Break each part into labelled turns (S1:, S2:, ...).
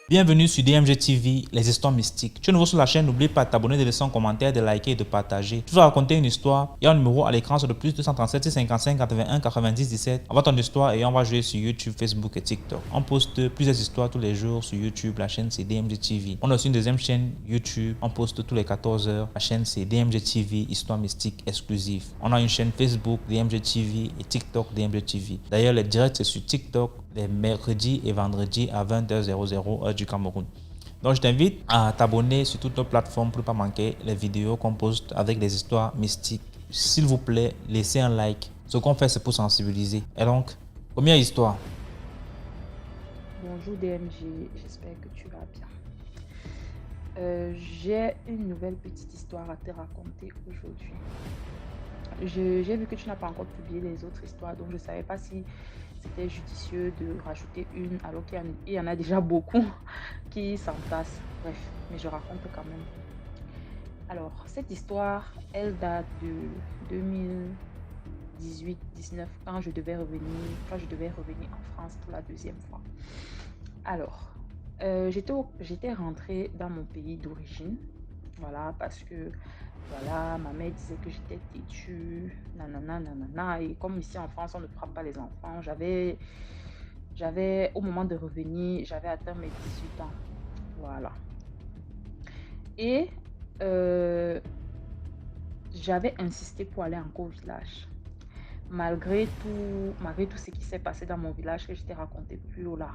S1: Bienvenue sur DMG TV, les histoires mystiques. Tu es nouveau sur la chaîne, n'oublie pas de t'abonner, de laisser un commentaire, de liker et de partager. Tu vas raconter une histoire. Il y a un numéro à l'écran sur le plus 237 655 81 90 17. Envoie ton histoire et on va jouer sur YouTube, Facebook et TikTok. On poste plusieurs histoires tous les jours sur YouTube. La chaîne c'est DMG TV. On a aussi une deuxième chaîne YouTube. On poste tous les 14 heures. La chaîne c'est DMG TV, histoire mystique exclusive. On a une chaîne Facebook DMG TV et TikTok DMG TV. D'ailleurs, les directs c'est sur TikTok les mercredis et vendredis à 20h00 heure du Cameroun. Donc je t'invite à t'abonner sur toutes nos plateformes pour ne pas manquer les vidéos qu'on poste avec des histoires mystiques. S'il vous plaît, laissez un like. Ce qu'on fait, c'est pour sensibiliser. Et donc, première histoire.
S2: Bonjour DMG, j'espère que tu vas bien. J'ai une nouvelle petite histoire à te raconter aujourd'hui. J'ai vu que tu n'as pas encore publié les autres histoires, donc je ne savais pas si c'était judicieux de rajouter une alors qu'il y en a déjà beaucoup qui s'entassent. Bref, mais je raconte quand même. Alors, cette histoire, elle date de 2018-19 quand je devais revenir en France pour la deuxième fois. Alors, j'étais rentrée dans mon pays d'origine, voilà, parce que voilà, ma mère disait que j'étais têtue, nanana, et comme ici en France on ne frappe pas les enfants, au moment de revenir, j'avais atteint mes 18 ans, voilà. Et j'avais insisté pour aller encore au village, malgré tout ce qui s'est passé dans mon village que je t'ai raconté plus haut là.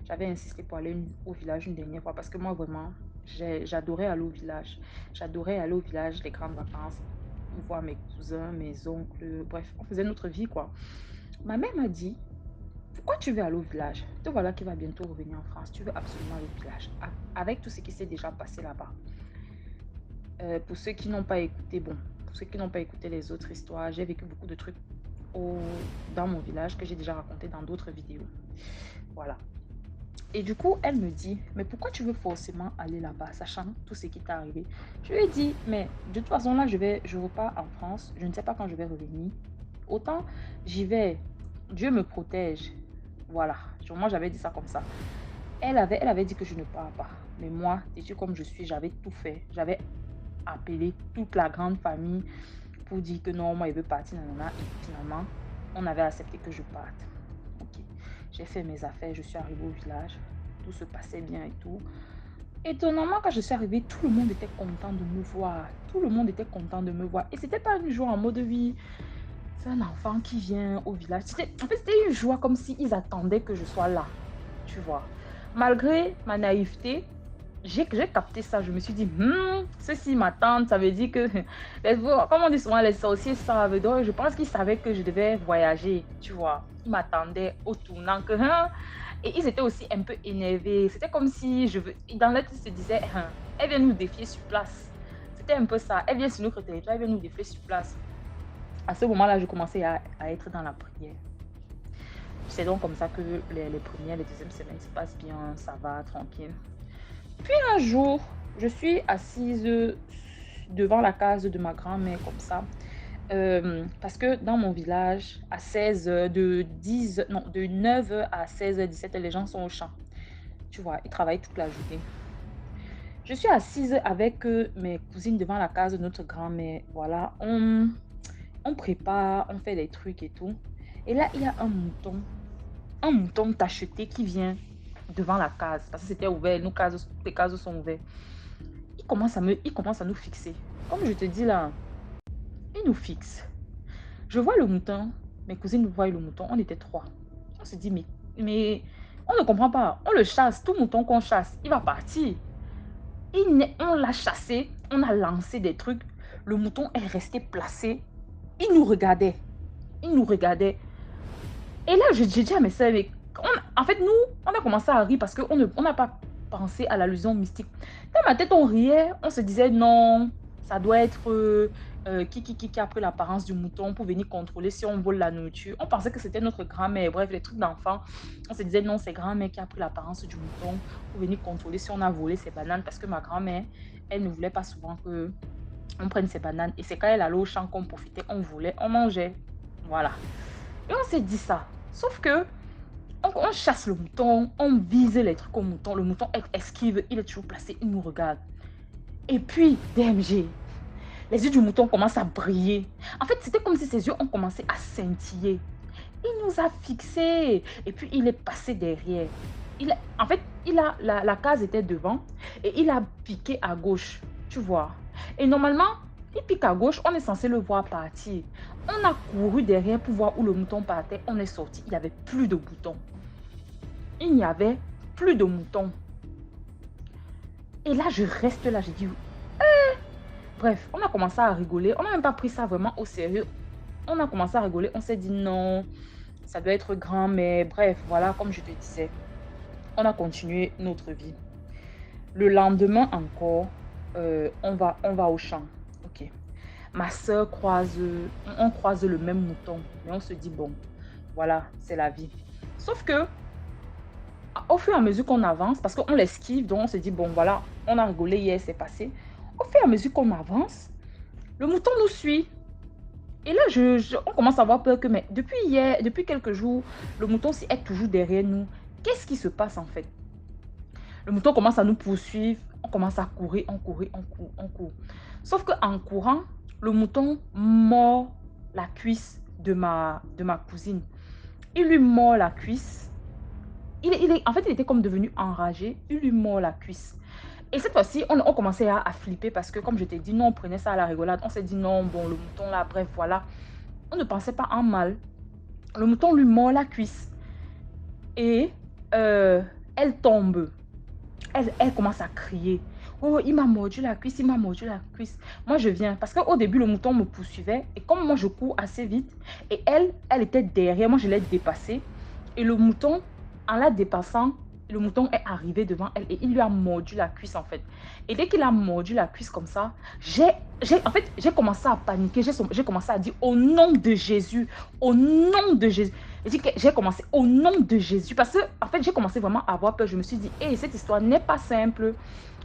S2: J'avais insisté pour aller au village une dernière fois parce que moi vraiment, j'adorais aller au village. J'adorais aller au village, les grandes vacances, voir mes cousins, mes oncles, bref, on faisait notre vie quoi. Ma mère m'a dit, pourquoi tu veux aller au village? Te voilà qui va bientôt revenir en France, tu veux absolument aller au village. Avec tout ce qui s'est déjà passé là-bas. Pour ceux qui n'ont pas écouté, pour ceux qui n'ont pas écouté les autres histoires, j'ai vécu beaucoup de trucs dans mon village que j'ai déjà raconté dans d'autres vidéos. Voilà. Et du coup, elle me dit, mais pourquoi tu veux forcément aller là-bas, sachant tout ce qui t'est arrivé? Je lui ai dit, mais de toute façon, là, je repars en France. Je ne sais pas quand je vais revenir. Autant j'y vais, Dieu me protège. Voilà. Moi, j'avais dit ça comme ça. Elle avait dit que je ne pars pas. Mais moi, têtue comme je suis, j'avais tout fait. J'avais appelé toute la grande famille pour dire que non, moi, il veut partir. Nanana. Et finalement, on avait accepté que je parte. J'ai fait mes affaires, je suis arrivée au village, tout se passait bien et tout. Étonnamment, quand je suis arrivée, tout le monde était content de me voir. Tout le monde était content de me voir. Et c'était pas une joie en mode vie. C'est un enfant qui vient au village. C'était une joie comme s'ils attendaient que je sois là. Tu vois. Malgré ma naïveté, j'ai capté ça. Je me suis dit, ceci m'attend. Ça veut dire que, comme on dit souvent, les sorciers savent. Donc, je pense qu'ils savaient que je devais voyager. Tu vois. Ils m'attendaient au tournant que et ils étaient aussi un peu énervés. C'était comme si dans leur tête, ils se disaient elle vient nous défier sur place. C'était un peu ça. Elle vient sur notre territoire, elle vient nous défier sur place. À ce moment-là, je commençais à être dans la prière. C'est donc comme ça que les premières, les deuxièmes semaines se passent bien, ça va, tranquille. Puis un jour, je suis assise devant la case de ma grand-mère comme ça. Parce que dans mon village, à 16h, de 9h à 16h, 17h, les gens sont au champ. Tu vois, ils travaillent toute la journée. Je suis assise avec mes cousines devant la case de notre grand-mère. Voilà, on prépare, on fait des trucs et tout. Et là, il y a un mouton tacheté qui vient devant la case. Parce que c'était ouvert, les cases sont ouvertes. Il commence à nous fixer. Comme je te dis là, il nous fixe. Je vois le mouton, mes cousines voient le mouton, on était 3. On se dit, mais on ne comprend pas. On le chasse, tout mouton qu'on chasse, il va partir. On l'a chassé, on a lancé des trucs. Le mouton est resté placé. Il nous regardait. Et là, j'ai dit à mes soeurs, en fait, nous, on a commencé à rire parce qu'on n'a pas pensé à l'allusion mystique. Dans ma tête, on riait, on se disait non, ça doit être qui a pris l'apparence du mouton pour venir contrôler si on vole la nourriture. On pensait que c'était notre grand-mère, bref, les trucs d'enfants. On se disait non, c'est grand-mère qui a pris l'apparence du mouton pour venir contrôler si on a volé ses bananes parce que ma grand-mère, elle ne voulait pas souvent qu'on prenne ses bananes. Et c'est quand elle allait au champ qu'on profitait, on volait, on mangeait. Voilà. Et on s'est dit ça. Sauf que on chasse le mouton, on vise les trucs au mouton. Le mouton esquive, il est toujours placé, il nous regarde. Et puis, DMG, les yeux du mouton commencent à briller. En fait, c'était comme si ses yeux ont commencé à scintiller. Il nous a fixés. Et puis, il est passé derrière. En fait, la case était devant et il a piqué à gauche. Tu vois. Et normalement, il pique à gauche, on est censé le voir partir. On a couru derrière pour voir où le mouton partait. On est sorti. Il n'y avait plus de moutons. Il n'y avait plus de moutons. Et là, je reste là. J'ai dit, bref, on a commencé à rigoler. On n'a même pas pris ça vraiment au sérieux. On a commencé à rigoler. On s'est dit non, ça doit être grand. Mais bref, voilà, comme je te disais, on a continué notre vie. Le lendemain encore, on va au champ. Ok. Ma soeur on croise le même mouton. Mais on se dit, bon, voilà, c'est la vie. Sauf que, au fur et à mesure qu'on avance, parce qu'on l'esquive, donc on se dit, bon, voilà, on a rigolé hier, c'est passé. Au fur et à mesure qu'on avance, le mouton nous suit. Et là, on commence à avoir peur que, mais depuis hier, depuis quelques jours, le mouton est toujours derrière nous. Qu'est-ce qui se passe en fait? Le mouton commence à nous poursuivre. On commence à courir, on court. Sauf qu'en courant, le mouton mord la cuisse de ma cousine. Il lui mord la cuisse. En fait, il était comme devenu enragé. Il lui mord la cuisse. Et cette fois-ci, on commençait à flipper parce que, comme je t'ai dit, nous, on prenait ça à la rigolade. On s'est dit non, bon, le mouton là, bref, voilà. On ne pensait pas en mal. Le mouton lui mord la cuisse. Et elle tombe. Elle commence à crier. Oh, il m'a mordu la cuisse, il m'a mordu la cuisse. Moi, je viens. Parce qu'au début, le mouton me poursuivait. Et comme moi, je cours assez vite. Et elle était derrière. Moi, je l'ai dépassée. Et le mouton, en la dépassant, le mouton est arrivé devant elle. Et il lui a mordu la cuisse, en fait. Et dès qu'il a mordu la cuisse comme ça, j'ai commencé à paniquer. J'ai commencé à dire au nom de Jésus. Au nom de Jésus. J'ai commencé au nom de Jésus. Parce que, en fait, j'ai commencé vraiment à avoir peur. Je me suis dit, hey, cette histoire n'est pas simple.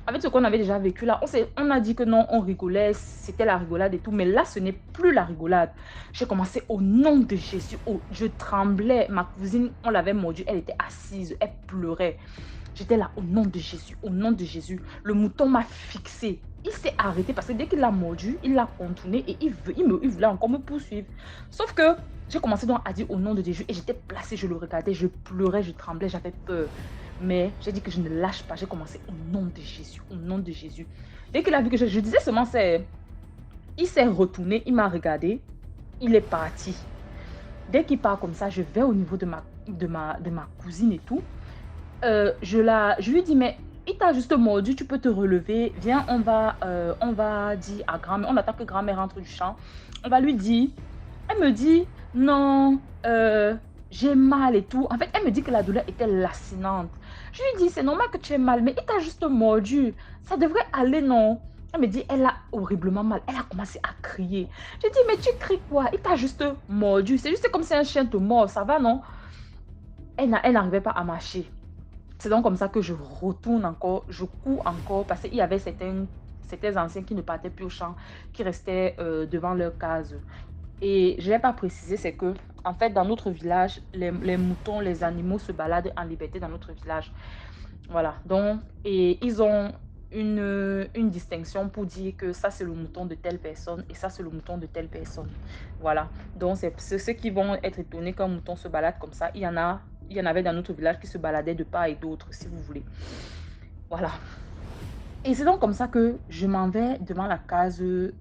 S2: Avec ce qu'on avait déjà vécu là, on a dit que non, on rigolait, c'était la rigolade et tout. Mais là, ce n'est plus la rigolade. J'ai commencé au nom de Jésus. Oh, je tremblais. Ma cousine, on l'avait mordue. Elle était assise, elle pleurait. J'étais là au nom de Jésus, au nom de Jésus. Le mouton m'a fixé. Il s'est arrêté parce que dès qu'il l'a mordu, il l'a contourné et il voulait encore me poursuivre. Sauf que j'ai commencé donc à dire au nom de Jésus et j'étais placée, je le regardais, je pleurais, je tremblais, j'avais peur. Mais j'ai dit que je ne lâche pas, j'ai commencé au nom de Jésus, au nom de Jésus. Dès qu'il a vu que je disais seulement, il s'est retourné, il m'a regardé, il est parti. Dès qu'il part comme ça, je vais au niveau de ma cousine et tout. Je lui dis, mais il t'a juste mordu, tu peux te relever. Viens, on va dire à grand-mère, on attend que grand-mère rentre du champ. On va lui dire. Elle me dit, non, j'ai mal et tout. En fait, elle me dit que la douleur était lacinante. Je lui dis, c'est normal que tu aies mal, mais il t'a juste mordu. Ça devrait aller, non? Elle me dit, elle a horriblement mal. Elle a commencé à crier. Je dis, mais tu cries quoi? Il t'a juste mordu. C'est juste comme si un chien te mord, ça va, non? Elle n'arrivait pas à marcher. C'est donc comme ça que je retourne encore, je cours encore, parce qu'il y avait certains anciens qui ne partaient plus au champ, qui restaient devant leur case. Et je n'ai pas précisé, c'est que, en fait, dans notre village, les moutons, les animaux se baladent en liberté dans notre village. Voilà. Donc, et ils ont une distinction pour dire que ça, c'est le mouton de telle personne et ça, c'est le mouton de telle personne. Voilà. Donc, c'est ceux qui vont être étonnés qu'un mouton se balade comme ça. Il y en avait dans notre village qui se baladaient de part et d'autre, si vous voulez. Voilà. Et c'est donc comme ça que je m'en vais devant la case de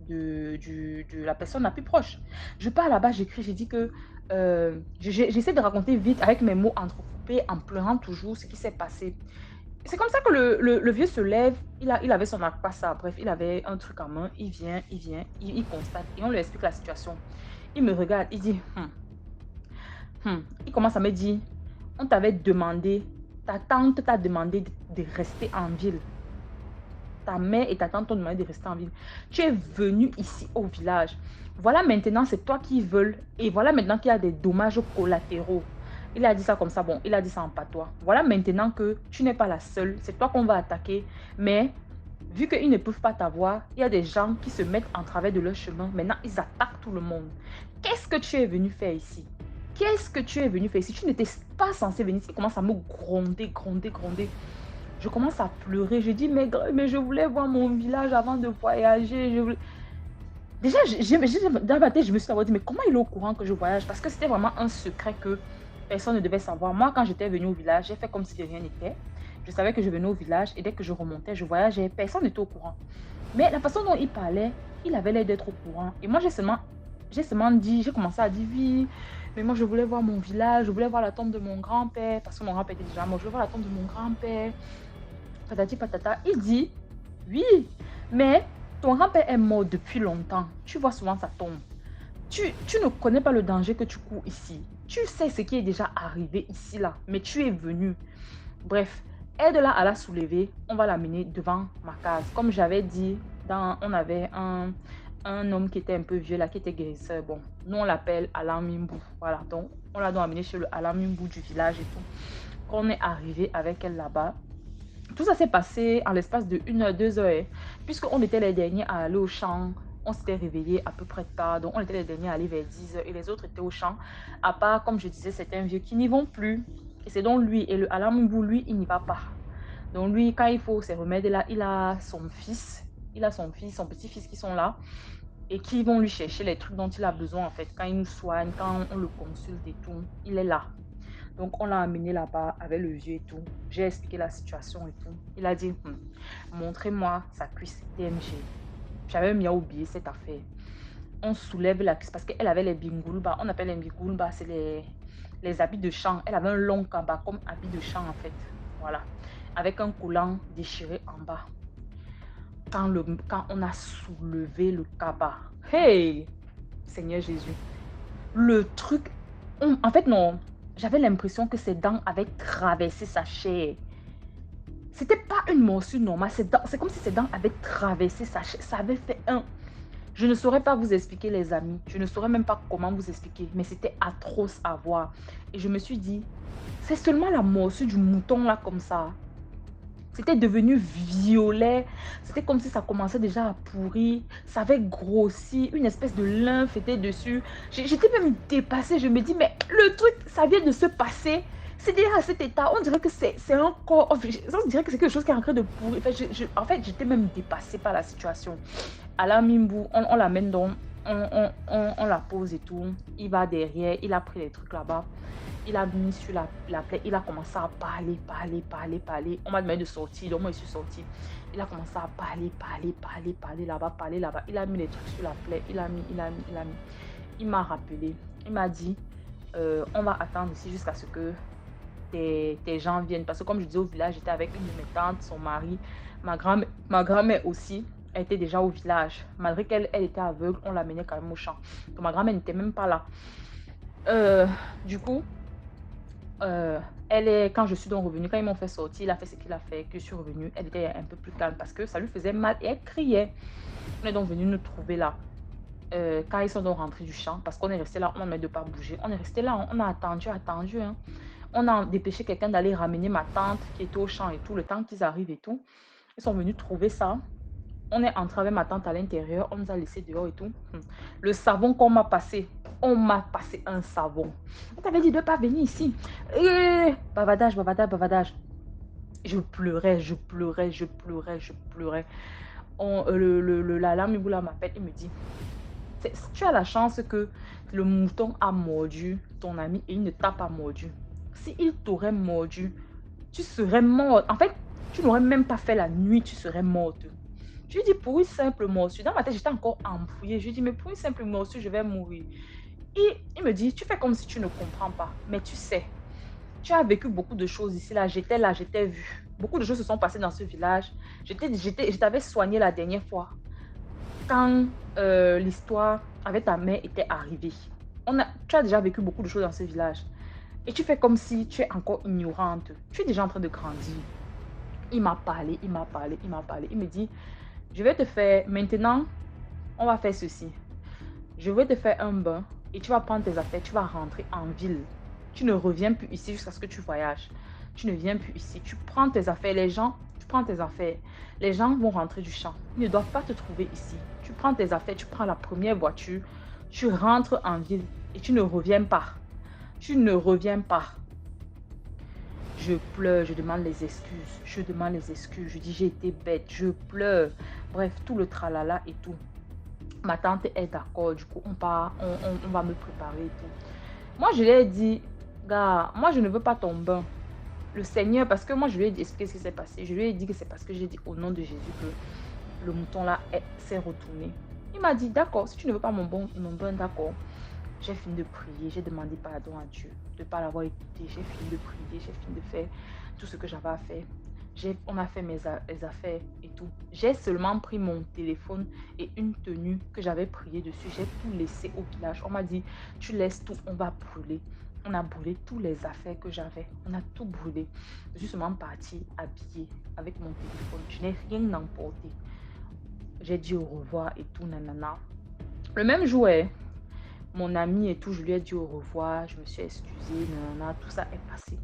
S2: la personne la plus proche. Je pars là-bas, j'écris, j'ai dit que j'essaie de raconter vite avec mes mots entrecoupés, en pleurant toujours ce qui s'est passé. C'est comme ça que le vieux se lève, il avait son ça, bref, il avait un truc en main, il vient, il constate et on lui explique la situation. Il me regarde, il dit, il commence à me dire, on t'avait demandé, ta tante t'a demandé de rester en ville. Ta mère et ta tante t'ont demandé de rester en ville. Tu es venu ici au village. Voilà maintenant, c'est toi qui veux. Et voilà maintenant qu'il y a des dommages collatéraux. Il a dit ça comme ça. Bon, il a dit ça en patois. Voilà maintenant que tu n'es pas la seule. C'est toi qu'on va attaquer. Mais vu qu'ils ne peuvent pas t'avoir, il y a des gens qui se mettent en travers de leur chemin. Maintenant, ils attaquent tout le monde. Qu'est-ce que tu es venu faire ici? qu'est-ce que tu es venu faire ici? Tu n'étais pas censé venir ici. Il commence à me gronder, gronder, gronder. Je commence à pleurer. Je dis, mais je voulais voir mon village avant de voyager. Déjà, dans ma tête, je me suis dit, mais comment il est au courant que je voyage? Parce que c'était vraiment un secret que personne ne devait savoir. Moi, quand j'étais venue au village, j'ai fait comme si de rien n'était. Je savais que je venais au village et dès que je remontais, je voyageais. Personne n'était au courant. Mais la façon dont il parlait, il avait l'air d'être au courant. Et moi, j'ai commencé à dire, oui, mais moi, je voulais voir mon village, je voulais voir la tombe de mon grand-père, parce que mon grand-père était déjà mort, je voulais voir la tombe de mon grand-père, patati patata. Il dit, oui, mais ton grand-père est mort depuis longtemps. Tu vois souvent sa tombe. Tu ne connais pas le danger que tu cours ici. Tu sais ce qui est déjà arrivé ici, là, mais tu es venu. Bref, aide-la à la soulever. On va l'amener devant ma case. Comme j'avais dit, on avait un homme qui était un peu vieux, là, qui était guérisseur. Bon, nous, on l'appelle Alain Mimbou. Voilà, donc, on l'a donc amené chez le Alain Mimbou du village et tout. Quand on est arrivé avec elle là-bas, tout ça s'est passé en l'espace de 1 heure, 2 heures. Puisqu'on était les derniers à aller au champ, on s'était réveillés à peu près tard. Donc, on était les derniers à aller vers 10 heures et les autres étaient au champ. À part, comme je disais, certains vieux qui n'y vont plus. Et c'est donc lui. Et le Alamumbu, lui, il n'y va pas. Donc, lui, quand il faut ces remèdes-là, il a son fils. Il a son fils, son petit-fils qui sont là. Et qui vont lui chercher les trucs dont il a besoin, en fait. Quand il nous soigne, quand on le consulte et tout, il est là. Donc, on l'a amené là-bas avec le vieux et tout. J'ai expliqué la situation et tout. Il a dit, montrez-moi sa cuisse DMG. J'avais mis à oublier cette affaire. On soulève la cuisse parce qu'elle avait les bingulba. On appelle les bingulba, c'est les habits de champ. Elle avait un long kaba comme habit de champ en fait. Voilà. Avec un coulant déchiré en bas. Quand on a soulevé le kaba, hey, Seigneur Jésus, le truc, en fait non, j'avais l'impression que ses dents avaient traversé sa chair. C'était pas une morsure normale, c'est comme si ses dents avaient traversé sa chair. Ça avait fait un... Je ne saurais pas vous expliquer les amis, je ne saurais même pas comment vous expliquer, mais c'était atroce à voir. Et je me suis dit, c'est seulement la morsure du mouton là comme ça. C'était devenu violet. C'était comme si ça commençait déjà à pourrir. Ça avait grossi. Une espèce de lymphe était dessus. J'étais même dépassée. Je me dis, mais le truc, ça vient de se passer. C'est déjà à cet état. On dirait que c'est un corps. On dirait que c'est quelque chose qui est en train de pourrir. En fait, j'étais même dépassée par la situation. Alain Mimbou, on l'amène donc. On la pose et tout. Il va derrière. Il a pris les trucs là-bas. Il a mis sur la plaie, il a commencé à parler. On m'a demandé de sortir, donc moi je suis sortie. Il a commencé à parler là-bas. Il a mis les trucs sur la plaie, il a mis. Il m'a rappelé, il m'a dit, on va attendre ici jusqu'à ce que tes gens viennent. Parce que comme je disais au village, j'étais avec une de mes tantes, son mari, ma grand-mère aussi. Elle était déjà au village. Malgré qu'elle était aveugle, on l'amenait quand même au champ. Donc ma grand-mère n'était même pas là. Du coup, quand je suis donc revenue, quand ils m'ont fait sortir, il a fait ce qu'il a fait, que je suis revenue, elle était un peu plus calme parce que ça lui faisait mal et elle criait. On est donc venu nous trouver là. Quand ils sont donc rentrés du champ, parce qu'on est resté là, on ne de pas bouger. On est resté là, on a attendu. Hein. On a dépêché quelqu'un d'aller ramener ma tante qui était au champ et tout, le temps qu'ils arrivent et tout. Ils sont venus trouver ça. On est entré avec ma tante à l'intérieur, on nous a laissé dehors et tout. Le savon qu'on m'a passé, on m'a passé un savon. On t'avait dit de ne pas venir ici. Bavardage. Je pleurais. La lame m'appelle et me dit, tu as la chance que le mouton a mordu ton ami et il ne t'a pas mordu. S'il t'aurait mordu, tu serais morte. En fait, tu n'aurais même pas fait la nuit, tu serais morte. Je lui dis, pour une simple morsure. Dans ma tête, j'étais encore embrouillée. Je lui dis, mais pour une simple morsure, je vais mourir. Et il me dit, tu fais comme si tu ne comprends pas. Mais tu sais, tu as vécu beaucoup de choses ici. Là, je t'ai vu. Beaucoup de choses se sont passées dans ce village. Je t'avais soigné la dernière fois. Quand l'histoire avec ta mère était arrivée. Tu as déjà vécu beaucoup de choses dans ce village. Et tu fais comme si tu es encore ignorante. Tu es déjà en train de grandir. Il m'a parlé. Il me dit, je vais te faire, maintenant, on va faire ceci. Je vais te faire un bain et tu vas prendre tes affaires, tu vas rentrer en ville. Tu ne reviens plus ici jusqu'à ce que tu voyages. Tu ne viens plus ici. Tu prends tes affaires, tu prends tes affaires. Les gens vont rentrer du champ. Ils ne doivent pas te trouver ici. Tu prends tes affaires, tu prends la première voiture, tu rentres en ville et tu ne reviens pas. Tu ne reviens pas. Je pleure, je demande les excuses. Je demande les excuses. Je dis, j'ai été bête, je pleure. Bref, tout le tralala et tout. Ma tante est d'accord, du coup, on va me préparer et tout. Moi, je lui ai dit, gars, moi, je ne veux pas ton bain. Le Seigneur, parce que moi, je lui ai dit, expliqué ce qui s'est passé. Je lui ai dit que c'est parce que j'ai dit au nom de Jésus que le mouton là s'est retourné. Il m'a dit, d'accord, si tu ne veux pas mon bain, d'accord. J'ai fini de prier, j'ai demandé pardon à Dieu de ne pas l'avoir écouté. J'ai fini de prier, j'ai fini de faire tout ce que j'avais à faire. On a fait mes affaires et tout. J'ai seulement pris mon téléphone et une tenue que j'avais prié dessus. J'ai tout laissé au village. On m'a dit, tu laisses tout, on va brûler. On a brûlé toutes les affaires que j'avais. On a tout brûlé. Je suis seulement partie habillée avec mon téléphone. Je n'ai rien emporté. J'ai dit au revoir et tout, nanana. Le même jour, mon ami et tout, je lui ai dit au revoir, je me suis excusée, nanana, tout ça est passé.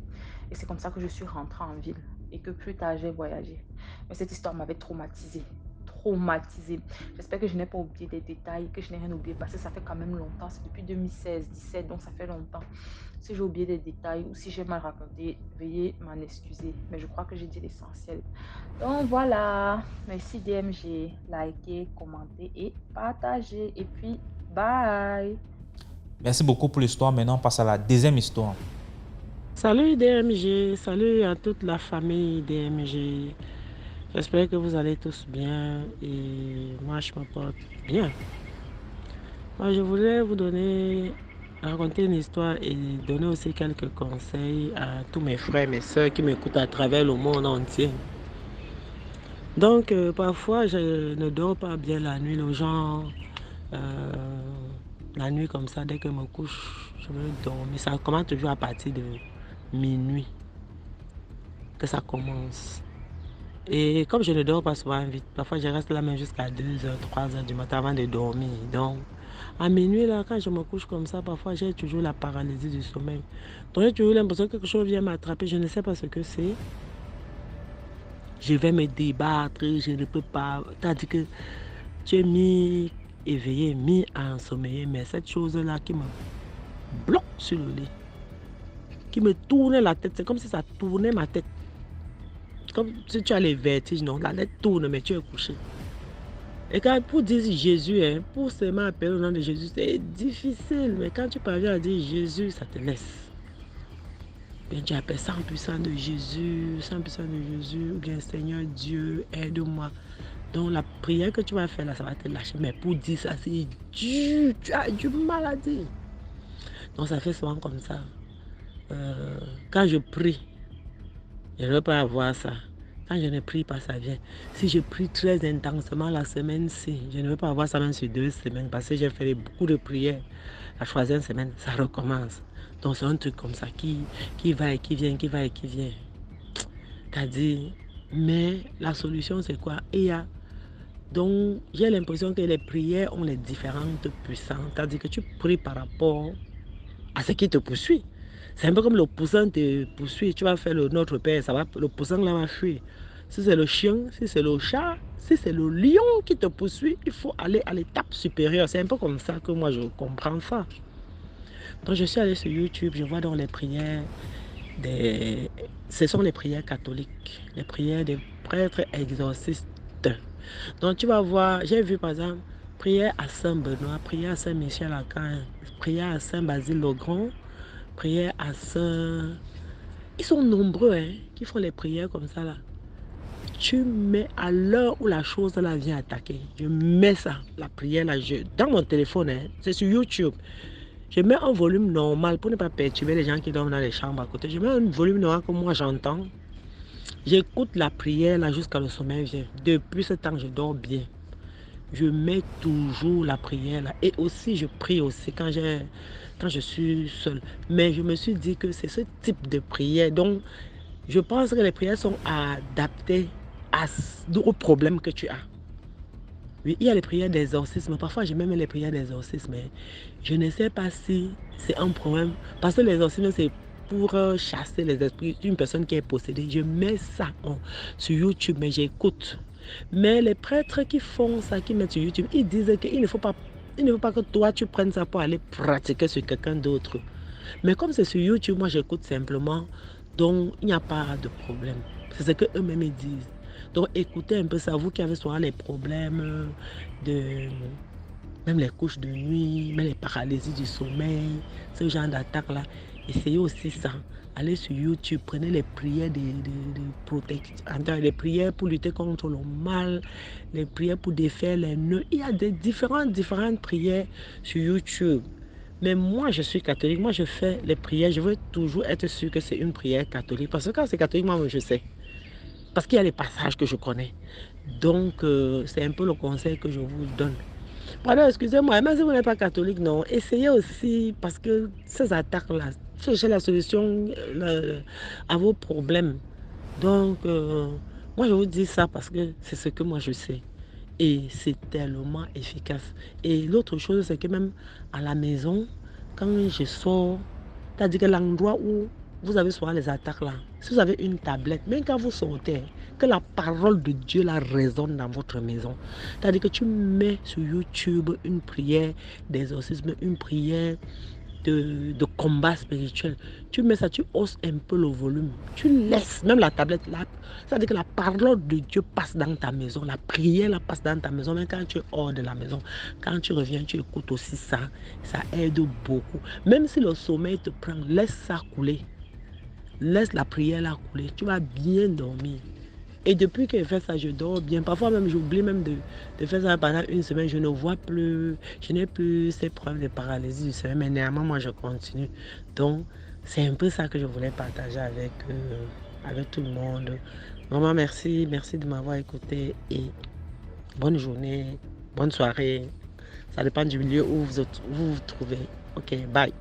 S2: Et c'est comme ça que je suis rentrée en ville et que plus tard, j'ai voyagé. Mais cette histoire m'avait traumatisée. Traumatisée. J'espère que je n'ai pas oublié des détails, que je n'ai rien oublié parce que ça fait quand même longtemps. C'est depuis 2016-17, donc ça fait longtemps. Si j'ai oublié des détails ou si j'ai mal raconté, veuillez m'en excuser. Mais je crois que j'ai dit l'essentiel. Donc voilà. Merci DMG. Likez, commentez et partagez. Et puis, bye.
S1: Merci beaucoup pour l'histoire. Maintenant, on passe à la deuxième histoire.
S3: Salut DMG, salut à toute la famille DMG. J'espère que vous allez tous bien et moi je me porte bien. Moi, je voulais vous raconter une histoire et donner aussi quelques conseils à tous mes frères et mes soeurs qui m'écoutent à travers le monde entier. Donc, parfois, je ne dors pas bien la nuit, le genre, la nuit comme ça, dès que je me couche, je veux dormir. Ça commence toujours à partir de minuit que ça commence. Et comme je ne dors pas souvent vite, parfois je reste là même jusqu'à 2h, 3h du matin avant de dormir. Donc, à minuit, là, quand je me couche comme ça, parfois j'ai toujours la paralysie du sommeil. Donc, j'ai toujours l'impression que quelque chose vient m'attraper, je ne sais pas ce que c'est. Je vais me débattre, je ne peux pas. C'est-à-dire que tu es mis éveillé, mis à ensommeiller, mais cette chose-là qui me bloque sur le lit, qui me tournait la tête, c'est comme si ça tournait ma tête. Comme si tu as les vertiges, non, la tête tourne, mais tu es couché. Et quand pour dire Jésus, pour seulement appeler le nom de Jésus, c'est difficile, mais quand tu parviens à dire Jésus, ça te laisse. Bien, tu appelles Saint puissant de Jésus, Saint puissant de Jésus, ou bien Seigneur Dieu, aide-moi. Donc la prière que tu vas faire là, ça va te lâcher. Mais pour dire ça, c'est dur, tu as du mal à dire. Donc ça fait souvent comme ça. Quand je prie, je ne veux pas avoir ça. Quand je ne prie pas, ça vient. Si je prie très intensément la semaine-ci, je ne veux pas avoir ça même sur 2 semaines parce que j'ai fait beaucoup de prières. La 3e semaine, ça recommence. Donc c'est un truc comme ça qui va et qui vient, qui va et qui vient. C'est-à-dire, mais la solution c'est quoi? Donc j'ai l'impression que les prières ont les différentes puissances. C'est-à-dire que tu pries par rapport à ce qui te poursuit. C'est un peu comme le poussin te poursuit. Tu vas faire Notre Père, le poussin là va fuir. Si c'est le chien, si c'est le chat, si c'est le lion qui te poursuit, il faut aller à l'étape supérieure. C'est un peu comme ça que moi je comprends ça. Donc je suis allé sur YouTube, je vois dans les prières, ce sont les prières catholiques, les prières des prêtres exorcistes. Donc tu vas voir, j'ai vu par exemple, prière à Saint Benoît, prière à Saint Michel Archange, prière à Saint Basile le Grand, prière à Saint... Ils sont nombreux qui font les prières comme ça là. Tu mets à l'heure où la chose là vient attaquer. Je mets ça, la prière là, dans mon téléphone, c'est sur YouTube. Je mets un volume normal pour ne pas perturber les gens qui dorment dans les chambres à côté. Je mets un volume normal que moi j'entends. J'écoute la prière là jusqu'à le sommeil vient. Depuis ce temps, je dors bien. Je mets toujours la prière là. Et aussi, je prie aussi quand je suis seule. Mais je me suis dit que c'est ce type de prière. Donc, je pense que les prières sont adaptées aux problèmes que tu as. Oui, il y a les prières d'exorcisme. Parfois, j'ai même les prières d'exorcisme. Mais je ne sais pas si c'est un problème. Parce que l'exorcisme, c'est pour chasser les esprits d'une personne qui est possédée. Je mets ça sur YouTube, mais j'écoute. Mais les prêtres qui font ça, qui mettent sur YouTube, ils disent qu'il ne faut pas que toi, tu prennes ça pour aller pratiquer sur quelqu'un d'autre. Mais comme c'est sur YouTube, moi j'écoute simplement, donc il n'y a pas de problème. C'est ce qu'eux-mêmes disent. Donc écoutez un peu ça, vous qui avez souvent les problèmes de même les couches de nuit, même les paralysies du sommeil, ce genre d'attaque-là. Essayez aussi ça. Allez sur YouTube, prenez les prières de protection, les prières pour lutter contre le mal, les prières pour défaire les nœuds. Il y a des différentes prières sur YouTube. Mais moi, je suis catholique. Moi, je fais les prières. Je veux toujours être sûr que c'est une prière catholique. Parce que quand c'est catholique, moi, je sais. Parce qu'il y a les passages que je connais. Donc, c'est un peu le conseil que je vous donne. Pardon, excusez-moi, même si vous n'êtes pas catholique, non, essayez aussi, parce que ces attaques-là, cherchez la solution à vos problèmes. Donc, moi, je vous dis ça parce que c'est ce que moi je sais. Et c'est tellement efficace. Et l'autre chose, c'est que même à la maison, quand je sors, c'est-à-dire que l'endroit où vous avez souvent les attaques là, si vous avez une tablette, même quand vous sortez, que la parole de Dieu la résonne dans votre maison. C'est-à-dire que tu mets sur YouTube une prière d'exorcisme, une prière de combat spirituel. Tu mets ça, tu hausses un peu le volume. Tu laisses même la tablette là. C'est-à-dire que la parole de Dieu passe dans ta maison. La prière la passe dans ta maison. Même quand tu es hors de la maison. Quand tu reviens, tu écoutes aussi ça. Ça aide beaucoup. Même si le sommeil te prend, laisse ça couler. Laisse la prière là couler. Tu vas bien dormir. Et depuis que je fais ça, je dors bien. Parfois même, j'oublie même de faire ça pendant une semaine. Je ne vois plus, je n'ai plus ces problèmes de paralysie du sommeil. Mais néanmoins, moi, je continue. Donc, c'est un peu ça que je voulais partager avec tout le monde. Vraiment, merci. Merci de m'avoir écouté. Et bonne journée, bonne soirée. Ça dépend du milieu où vous vous trouvez. Ok, bye.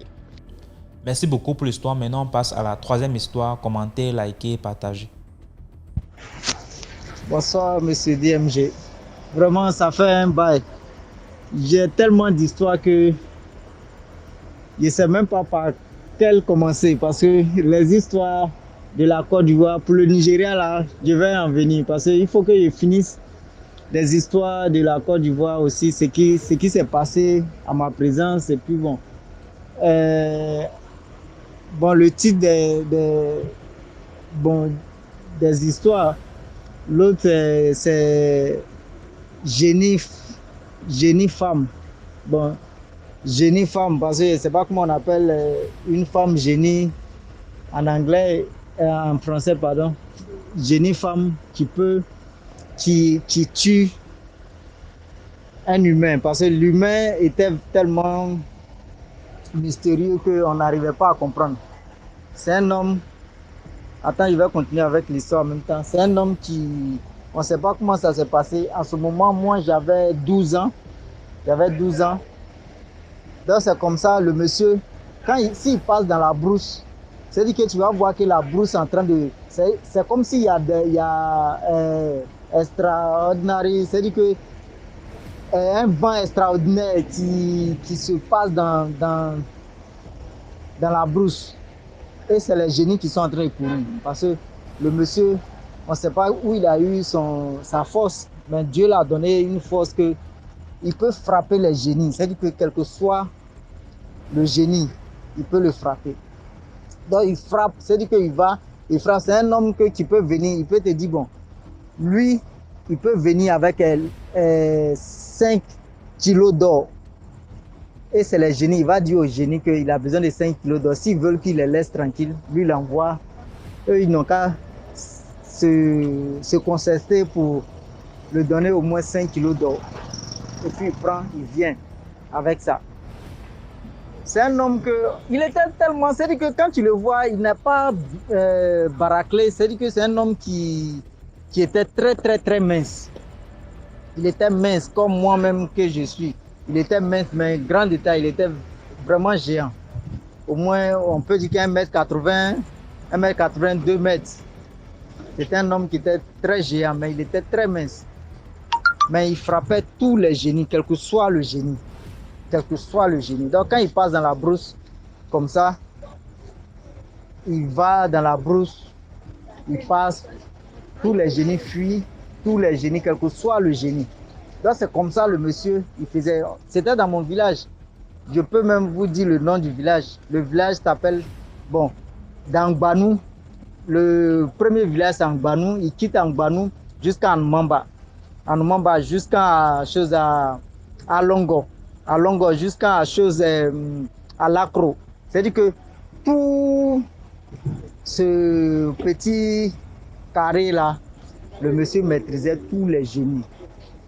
S1: Merci beaucoup pour l'histoire. Maintenant, on passe à la troisième histoire. Commentez, likez, partagez.
S4: Bonsoir, monsieur DMG. Vraiment, ça fait un bail. J'ai tellement d'histoires que je ne sais même pas par quelle commencer. Parce que les histoires de la Côte d'Ivoire, pour le Nigeria, là, je vais en venir. Parce qu'il faut que je finisse des histoires de la Côte d'Ivoire aussi, ce qui s'est passé à ma présence. Et puis bon. Bon, le titre des histoires. L'autre, c'est génie femme. Bon, génie femme, parce que je ne sais pas comment on appelle une femme génie en anglais, en français, pardon. Génie femme qui tue un humain. Parce que l'humain était tellement mystérieux qu'on n'arrivait pas à comprendre. C'est un homme. Attends, je vais continuer avec l'histoire en même temps. C'est un homme on ne sait pas comment ça s'est passé. En ce moment, moi, j'avais 12 ans. Donc, c'est comme ça, le monsieur, s'il passe dans la brousse, c'est-à-dire que tu vas voir que la brousse est en train de... C'est comme s'il y a extraordinaire, c'est-à-dire que un vent extraordinaire qui se passe dans la brousse. Et c'est les génies qui sont en train de courir. Parce que le monsieur, on ne sait pas où il a eu sa force, mais Dieu l'a donné une force qu'il peut frapper les génies. C'est-à-dire que quel que soit le génie, il peut le frapper. Donc il frappe, c'est-à-dire qu'il frappe. C'est un homme qui peut venir, il peut te dire, bon, lui, il peut venir avec 5 kilos d'or. Et c'est les génies, il va dire aux génies qu'il a besoin de 5 kilos d'or. S'ils veulent qu'il les laisse tranquilles, lui l'envoie. Eux, ils n'ont qu'à se concerter pour le donner au moins 5 kilos d'or. Et puis il vient avec ça. C'est un homme il était tellement, c'est-à-dire que quand tu le vois, il n'est pas baraclé, c'est-à-dire que c'est un homme qui était très très très mince. Il était mince comme moi-même que je suis. Il était mince, mais grand détail, il était vraiment géant. Au moins, on peut dire qu'un mètre 80, 1m80, 2 mètres. C'était un homme qui était très géant, mais il était très mince. Mais il frappait tous les génies, quel que soit le génie. Quel que soit le génie. Donc quand il passe dans la brousse, comme ça, il va dans la brousse, il passe, tous les génies fuient, tous les génies, quel que soit le génie. Donc c'est comme ça le monsieur, il faisait. C'était dans mon village. Je peux même vous dire le nom du village. Le village s'appelle, bon, Dangbanou. Le premier village c'est Angbanou. Il quitte Angbanou jusqu'à Anmamba. Anmamba jusqu'à chose à Longo. À Longo jusqu'à chose à Lacro. C'est-à-dire que tout ce petit carré là, le monsieur maîtrisait tous les génies.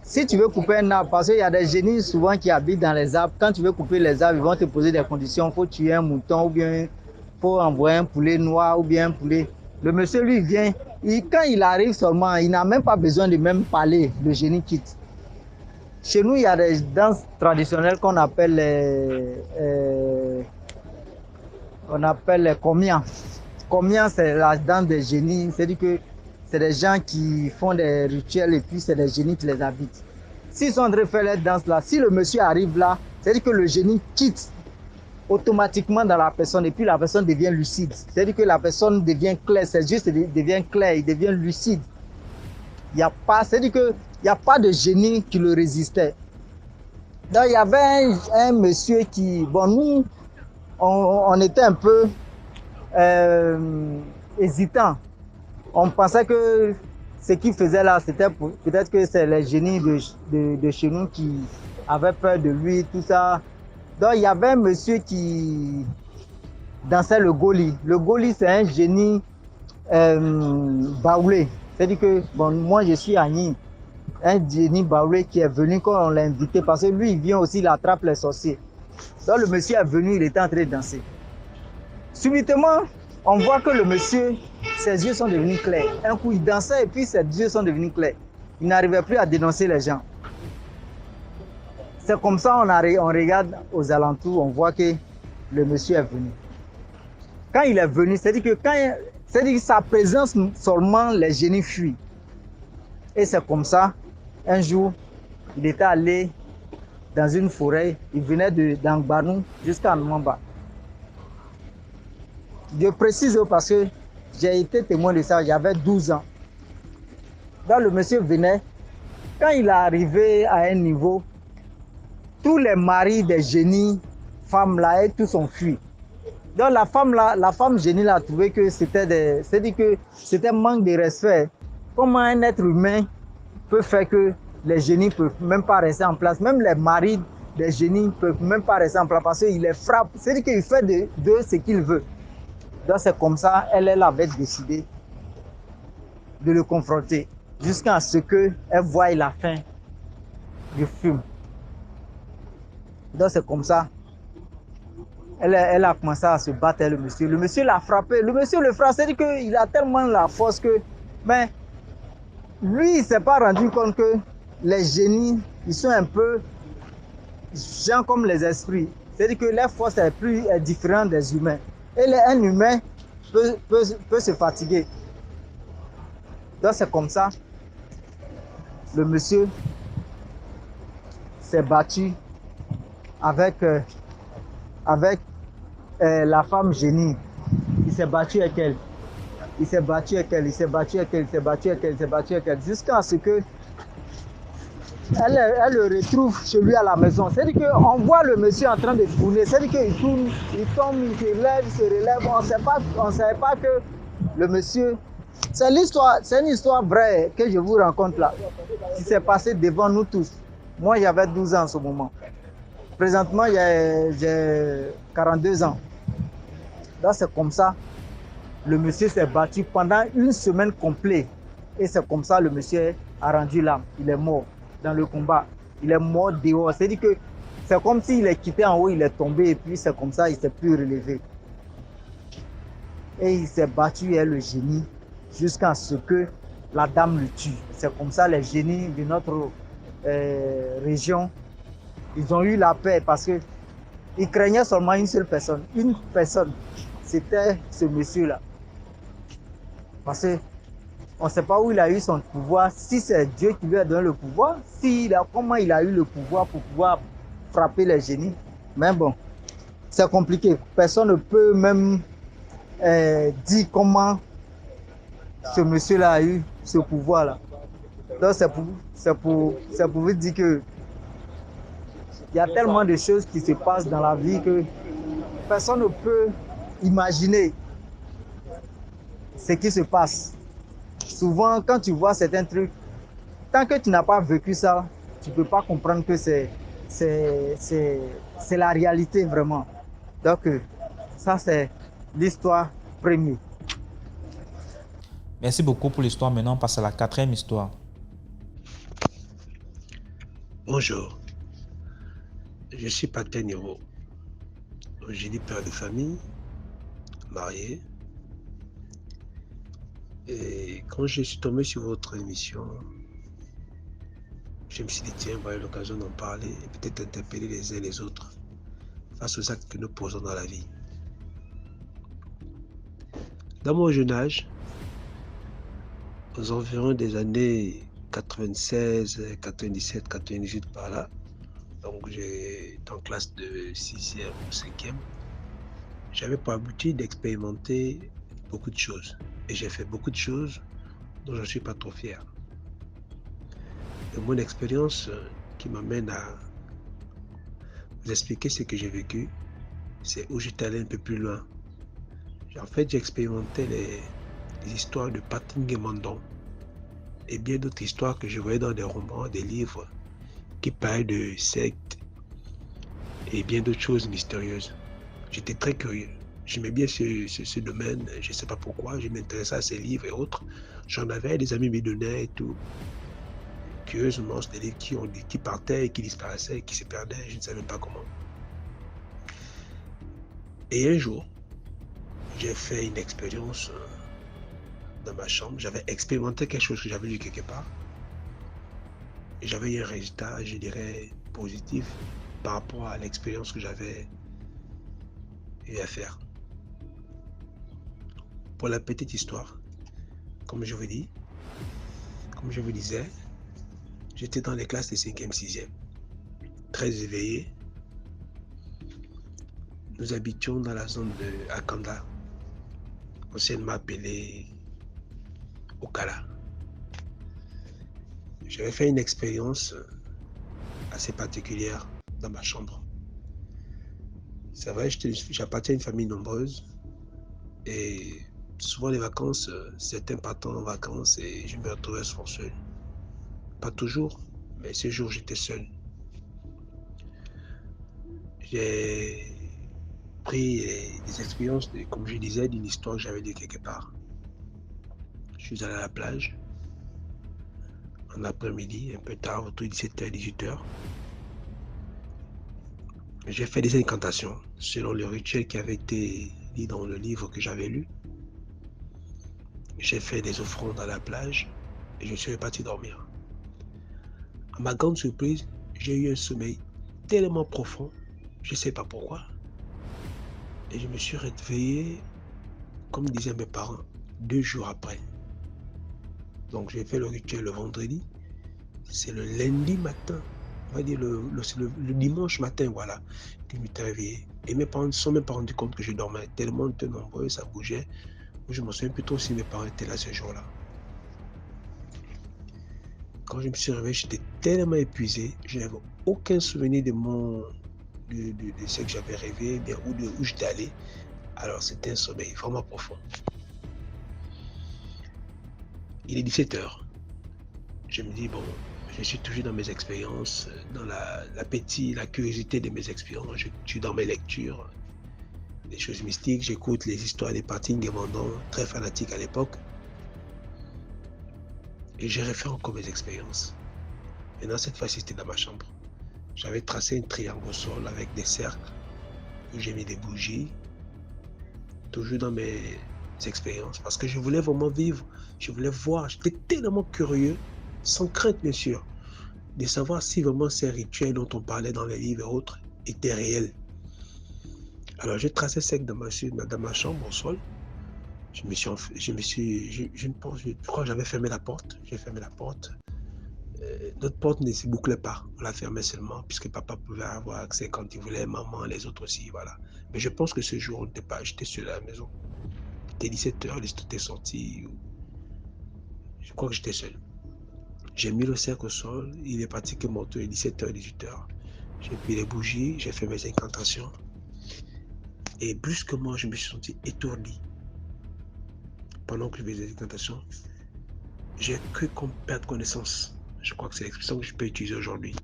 S4: Si tu veux couper un arbre, parce qu'il y a des génies souvent qui habitent dans les arbres, quand tu veux couper les arbres, ils vont te poser des conditions. Il faut tuer un mouton ou bien il faut envoyer un poulet noir ou bien un poulet. Le monsieur, lui, vient. Quand il arrive seulement, il n'a même pas besoin de même parler. Le génie quitte. Chez nous, il y a des danses traditionnelles qu'on appelle les comians. Comians, c'est la danse des génies. C'est-à-dire que c'est des gens qui font des rituels et puis c'est des génies qui les habitent. S'ils sont en train de faire les danses là, si le monsieur arrive là, c'est-à-dire que le génie quitte automatiquement dans la personne et puis la personne devient lucide. C'est-à-dire que la personne devient claire, c'est juste devient clair, il devient lucide. Il n'y a pas, c'est-à-dire que il n'y a pas de génie qui le résistait. Donc il y avait un monsieur qui, bon nous, on était un peu hésitant. On pensait que ce qu'il faisait là, c'était peut-être que c'est les génies de chez nous qui avaient peur de lui, tout ça. Donc il y avait un monsieur qui dansait le goli. Le goli, c'est un génie baoulé. C'est-à-dire que, bon, moi je suis Agni, un génie baoulé qui est venu quand on l'a invité, parce que lui, il vient aussi, il attrape les sorciers. Donc le monsieur est venu, il était en train de danser. Subitement, on voit que le monsieur, ses yeux sont devenus clairs. Un coup, il dansait et puis ses yeux sont devenus clairs. Il n'arrivait plus à dénoncer les gens. C'est comme ça, on regarde aux alentours, on voit que le monsieur est venu. Quand il est venu, c'est-à-dire que sa présence seulement, les génies fuient. Et c'est comme ça, un jour, il était allé dans une forêt, il venait d'Angbanou jusqu'à Nwamba. Je précise parce que j'ai été témoin de ça, j'avais 12 ans. Donc le monsieur venait, quand il est arrivé à un niveau, tous les maris des génies, femmes là, et tous ont fui. Donc la femme génie là a trouvé que c'était un manque de respect. Comment un être humain peut faire que les génies ne peuvent même pas rester en place, même les maris des génies ne peuvent même pas rester en place parce qu'il les frappe, c'est-à-dire qu'il fait de ce qu'il veut. Donc c'est comme ça, elle avait décidé de le confronter jusqu'à ce qu'elle voie la fin du film. Donc c'est comme ça, elle a commencé à se battre avec le monsieur. Le monsieur l'a frappé, le monsieur le frappe, c'est-à-dire qu'il a tellement la force que, mais lui il ne s'est pas rendu compte que les génies, ils sont un peu gens comme les esprits. C'est-à-dire que leur force est différente des humains. Et un humain peut se fatiguer. Donc c'est comme ça, le monsieur s'est battu avec la femme génie. Il s'est battu avec elle. Il s'est battu avec elle, il s'est battu avec elle, il s'est battu avec elle, il s'est battu avec elle, jusqu'à ce que elle le retrouve chez lui à la maison. C'est-à-dire qu'on voit le monsieur en train de tourner. C'est-à-dire qu'il tourne, il tombe, il se lève, il se relève. On ne savait pas que le monsieur... C'est une histoire vraie que je vous raconte là, qui s'est passée devant nous tous. Moi, j'avais 12 ans en ce moment. Présentement, j'ai 42 ans. Donc, c'est comme ça. Le monsieur s'est battu pendant une semaine complète. Et c'est comme ça le monsieur a rendu l'âme. Il est mort dans le combat. Il est mort dehors. C'est-à-dire que c'est comme s'il est quitté en haut, il est tombé et puis c'est comme ça, il ne s'est plus relevé. Et il s'est battu avec le génie jusqu'à ce que la dame le tue. C'est comme ça les génies de notre région, ils ont eu la paix parce qu'ils craignaient seulement une seule personne. Une personne, c'était ce monsieur-là. Parce que on ne sait pas où il a eu son pouvoir, si c'est Dieu qui lui a donné le pouvoir, comment il a eu le pouvoir pour pouvoir frapper les génies. Mais bon, c'est compliqué. Personne ne peut même dire comment ce monsieur-là a eu ce pouvoir-là. Donc c'est pour vous dire que Il y a tellement de choses qui se passent dans la vie que personne ne peut imaginer ce qui se passe. Souvent, quand tu vois certains trucs, tant que tu n'as pas vécu ça, tu ne peux pas comprendre que c'est la réalité vraiment. Donc, ça, c'est l'histoire première.
S1: Merci beaucoup pour l'histoire. Maintenant, on passe à la 4e histoire.
S5: Bonjour, je suis Pathé Niro. J'ai dit père de famille, marié. Et quand je suis tombé sur votre émission, je me suis dit, tiens, voilà l'occasion d'en parler et peut-être interpeller les uns les autres face aux actes que nous posons dans la vie. Dans mon jeune âge, aux environs des années 96, 97, 98 par là, donc j'étais en classe de 6e ou 5e, j'avais pour habitude d'expérimenter beaucoup de choses. Et j'ai fait beaucoup de choses dont je ne suis pas trop fier. Et mon expérience qui m'amène à vous expliquer ce que j'ai vécu, c'est où j'étais allé un peu plus loin. En fait, j'ai expérimenté les histoires de Patrick Guémandon et bien d'autres histoires que je voyais dans des romans, des livres qui parlaient de sectes et bien d'autres choses mystérieuses. J'étais très curieux. J'aimais bien ce domaine, je ne sais pas pourquoi, je m'intéressais à ces livres et autres. J'en avais, des amis me donnaient et tout. Curieusement, c'était des livres qui partaient et qui disparaissaient et qui se perdaient, je ne savais pas comment. Et un jour, j'ai fait une expérience dans ma chambre. J'avais expérimenté quelque chose que j'avais lu quelque part. Et j'avais eu un résultat, je dirais, positif par rapport à l'expérience que j'avais eu à faire. Pour la petite histoire, comme je vous disais, j'étais dans les classes de 5e, 6e, très éveillé. Nous habitions dans la zone de Akanda, anciennement appelée Okala. J'avais fait une expérience assez particulière dans ma chambre. C'est vrai, j'appartiens à une famille nombreuse et souvent les vacances, certains partant en vacances et je me retrouvais souvent seul. Pas toujours, mais ce jour j'étais seul. J'ai pris des expériences, comme je disais, d'une histoire que j'avais lue quelque part. Je suis allé à la plage en après-midi, un peu tard, autour de 17h, 18h. J'ai fait des incantations selon le rituel qui avait été dit dans le livre que j'avais lu. J'ai fait des offrandes à la plage et je suis reparti dormir. À ma grande surprise, j'ai eu un sommeil tellement profond, je ne sais pas pourquoi. Et je me suis réveillé, comme disaient mes parents, 2 jours après. Donc j'ai fait le rituel le vendredi. C'est le lundi matin, on va dire le dimanche matin, voilà, que je m'étais réveillé. Et mes parents ne se sont même pas rendus compte que je dormais, tellement de nombreux, ça bougeait. Je me souviens plutôt si mes parents étaient là ce jour-là. Quand je me suis réveillé, j'étais tellement épuisé, je n'avais aucun souvenir de ce que j'avais rêvé, bien, où j'étais allé. Alors c'était un sommeil vraiment profond. Il est 17h. Je me dis, bon, je suis toujours dans mes expériences, dans l'appétit, la curiosité de mes expériences. Je suis dans mes lectures, des choses mystiques. J'écoute les histoires des Patrick Guémandon, très fanatique à l'époque. Et j'ai refait encore mes expériences. Maintenant, cette fois-ci, c'était dans ma chambre. J'avais tracé un triangle au sol avec des cercles où j'ai mis des bougies, toujours dans mes expériences, parce que je voulais vraiment vivre, je voulais voir, j'étais tellement curieux, sans crainte bien sûr, de savoir si vraiment ces rituels dont on parlait dans les livres et autres étaient réels. Alors j'ai tracé sec dans ma chambre au sol. Je crois que j'avais fermé la porte. J'ai fermé la porte. Notre porte ne se bouclait pas. On la fermait seulement puisque papa pouvait avoir accès quand il voulait, maman, les autres aussi, voilà. Mais je pense que ce jour, on n'était pas, j'étais seul à la maison. Il était 17h, les autres étaient sortis. Je crois que j'étais seul. J'ai mis le cercle au sol. Il est pratiquement autour de 17h, 18h. J'ai pris les bougies, j'ai fait mes incantations. Et brusquement, je me suis senti étourdi. Pendant que je faisais les incantations, j'ai cru qu'on perde connaissance. Je crois que c'est l'expression que je peux utiliser aujourd'hui.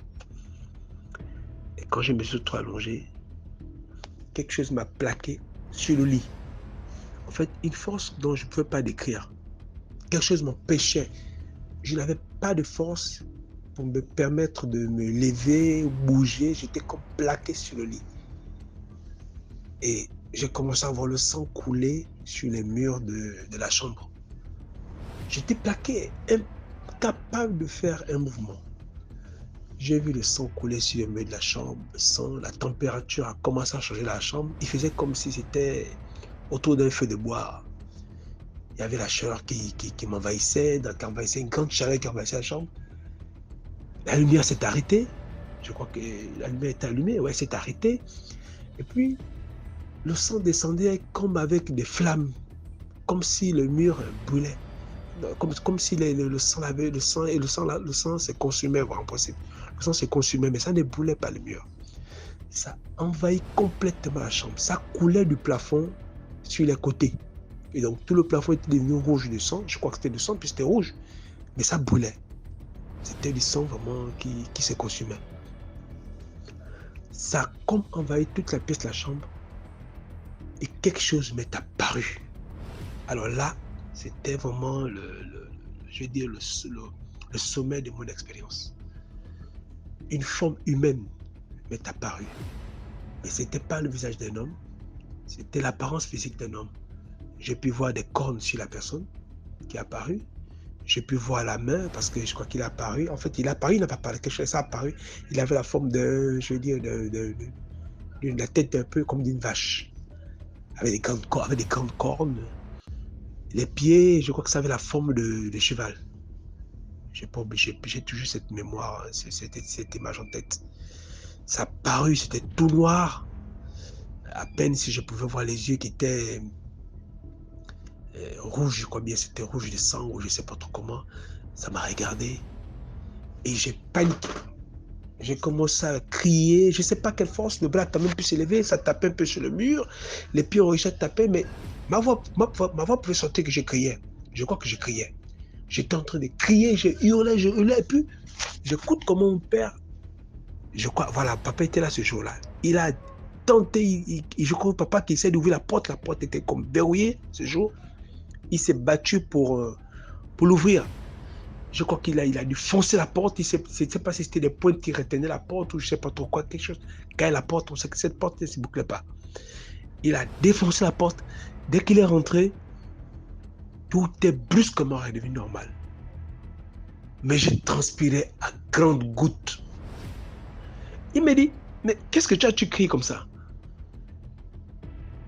S5: Et quand je me suis trop allongé, quelque chose m'a plaqué sur le lit. En fait, une force dont je ne pouvais pas décrire. Quelque chose m'empêchait. Je n'avais pas de force pour me permettre de me lever, bouger. J'étais comme plaqué sur le lit. Et j'ai commencé à voir le sang couler sur les murs de la chambre. J'étais plaqué, incapable de faire un mouvement. J'ai vu le sang couler sur les murs de la chambre. Le sang, la température a commencé à changer dans la chambre. Il faisait comme si c'était autour d'un feu de bois. Il y avait la chaleur qui m'envahissait, qui envahissait une grande chaleur qui envahissait la chambre. La lumière s'est arrêtée. Je crois que la lumière est allumée. Ouais, s'est arrêtée. Et puis, le sang descendait comme avec des flammes, comme si le mur brûlait. Comme si le sang se consumait, voilà, impossible. Le sang se consumait, mais ça ne brûlait pas le mur. Ça envahit complètement la chambre. Ça coulait du plafond sur les côtés. Et donc, tout le plafond était devenu rouge de sang. Je crois que c'était du sang, puis c'était rouge. Mais ça brûlait. C'était du sang vraiment qui se consumait. Ça a comme envahi toute la pièce de la chambre. Et quelque chose m'est apparu. Alors là, c'était vraiment je vais dire le sommet de mon expérience. Une forme humaine m'est apparue. Mais ce n'était pas le visage d'un homme, c'était l'apparence physique d'un homme. J'ai pu voir des cornes sur la personne qui est apparue. J'ai pu voir la main parce que je crois qu'il est apparu. En fait, il est apparu, il n'a pas parlé, quelque chose, ça a apparu. Il avait la forme de, je veux dire, de la tête un peu comme d'une vache, avec des grandes cornes. Les pieds, je crois que ça avait la forme de cheval. J'ai toujours cette mémoire, cette image en tête. Ça a paru, c'était tout noir. À peine si je pouvais voir les yeux qui étaient rouges, je crois bien, c'était rouge de sang ou je ne sais pas trop comment. Ça m'a regardé et j'ai paniqué. J'ai commencé à crier, je ne sais pas quelle force, le bras a quand même pu s'élever, ça tapait un peu sur le mur, les pieds ont réussi à taper, mais ma voix pouvait sortir que je criais. Je crois que je criais. J'étais en train de crier, je hurlais, et puis j'écoute comment mon père, je crois, voilà, papa était là ce jour-là. Il a tenté, je crois papa qui essaie d'ouvrir la porte était comme verrouillée ce jour. Il s'est battu pour l'ouvrir. Je crois qu'il a dû foncer la porte. Je ne sais pas si c'était des pointes qui retenaient la porte ou je ne sais pas trop quoi, quelque chose. Quand la porte, on sait que cette porte ne se bouclait pas. Il a défoncé la porte. Dès qu'il est rentré, tout est brusquement redevenu normal. Mais je transpirais à grandes gouttes. Il m'a dit, mais qu'est-ce que tu cries comme ça?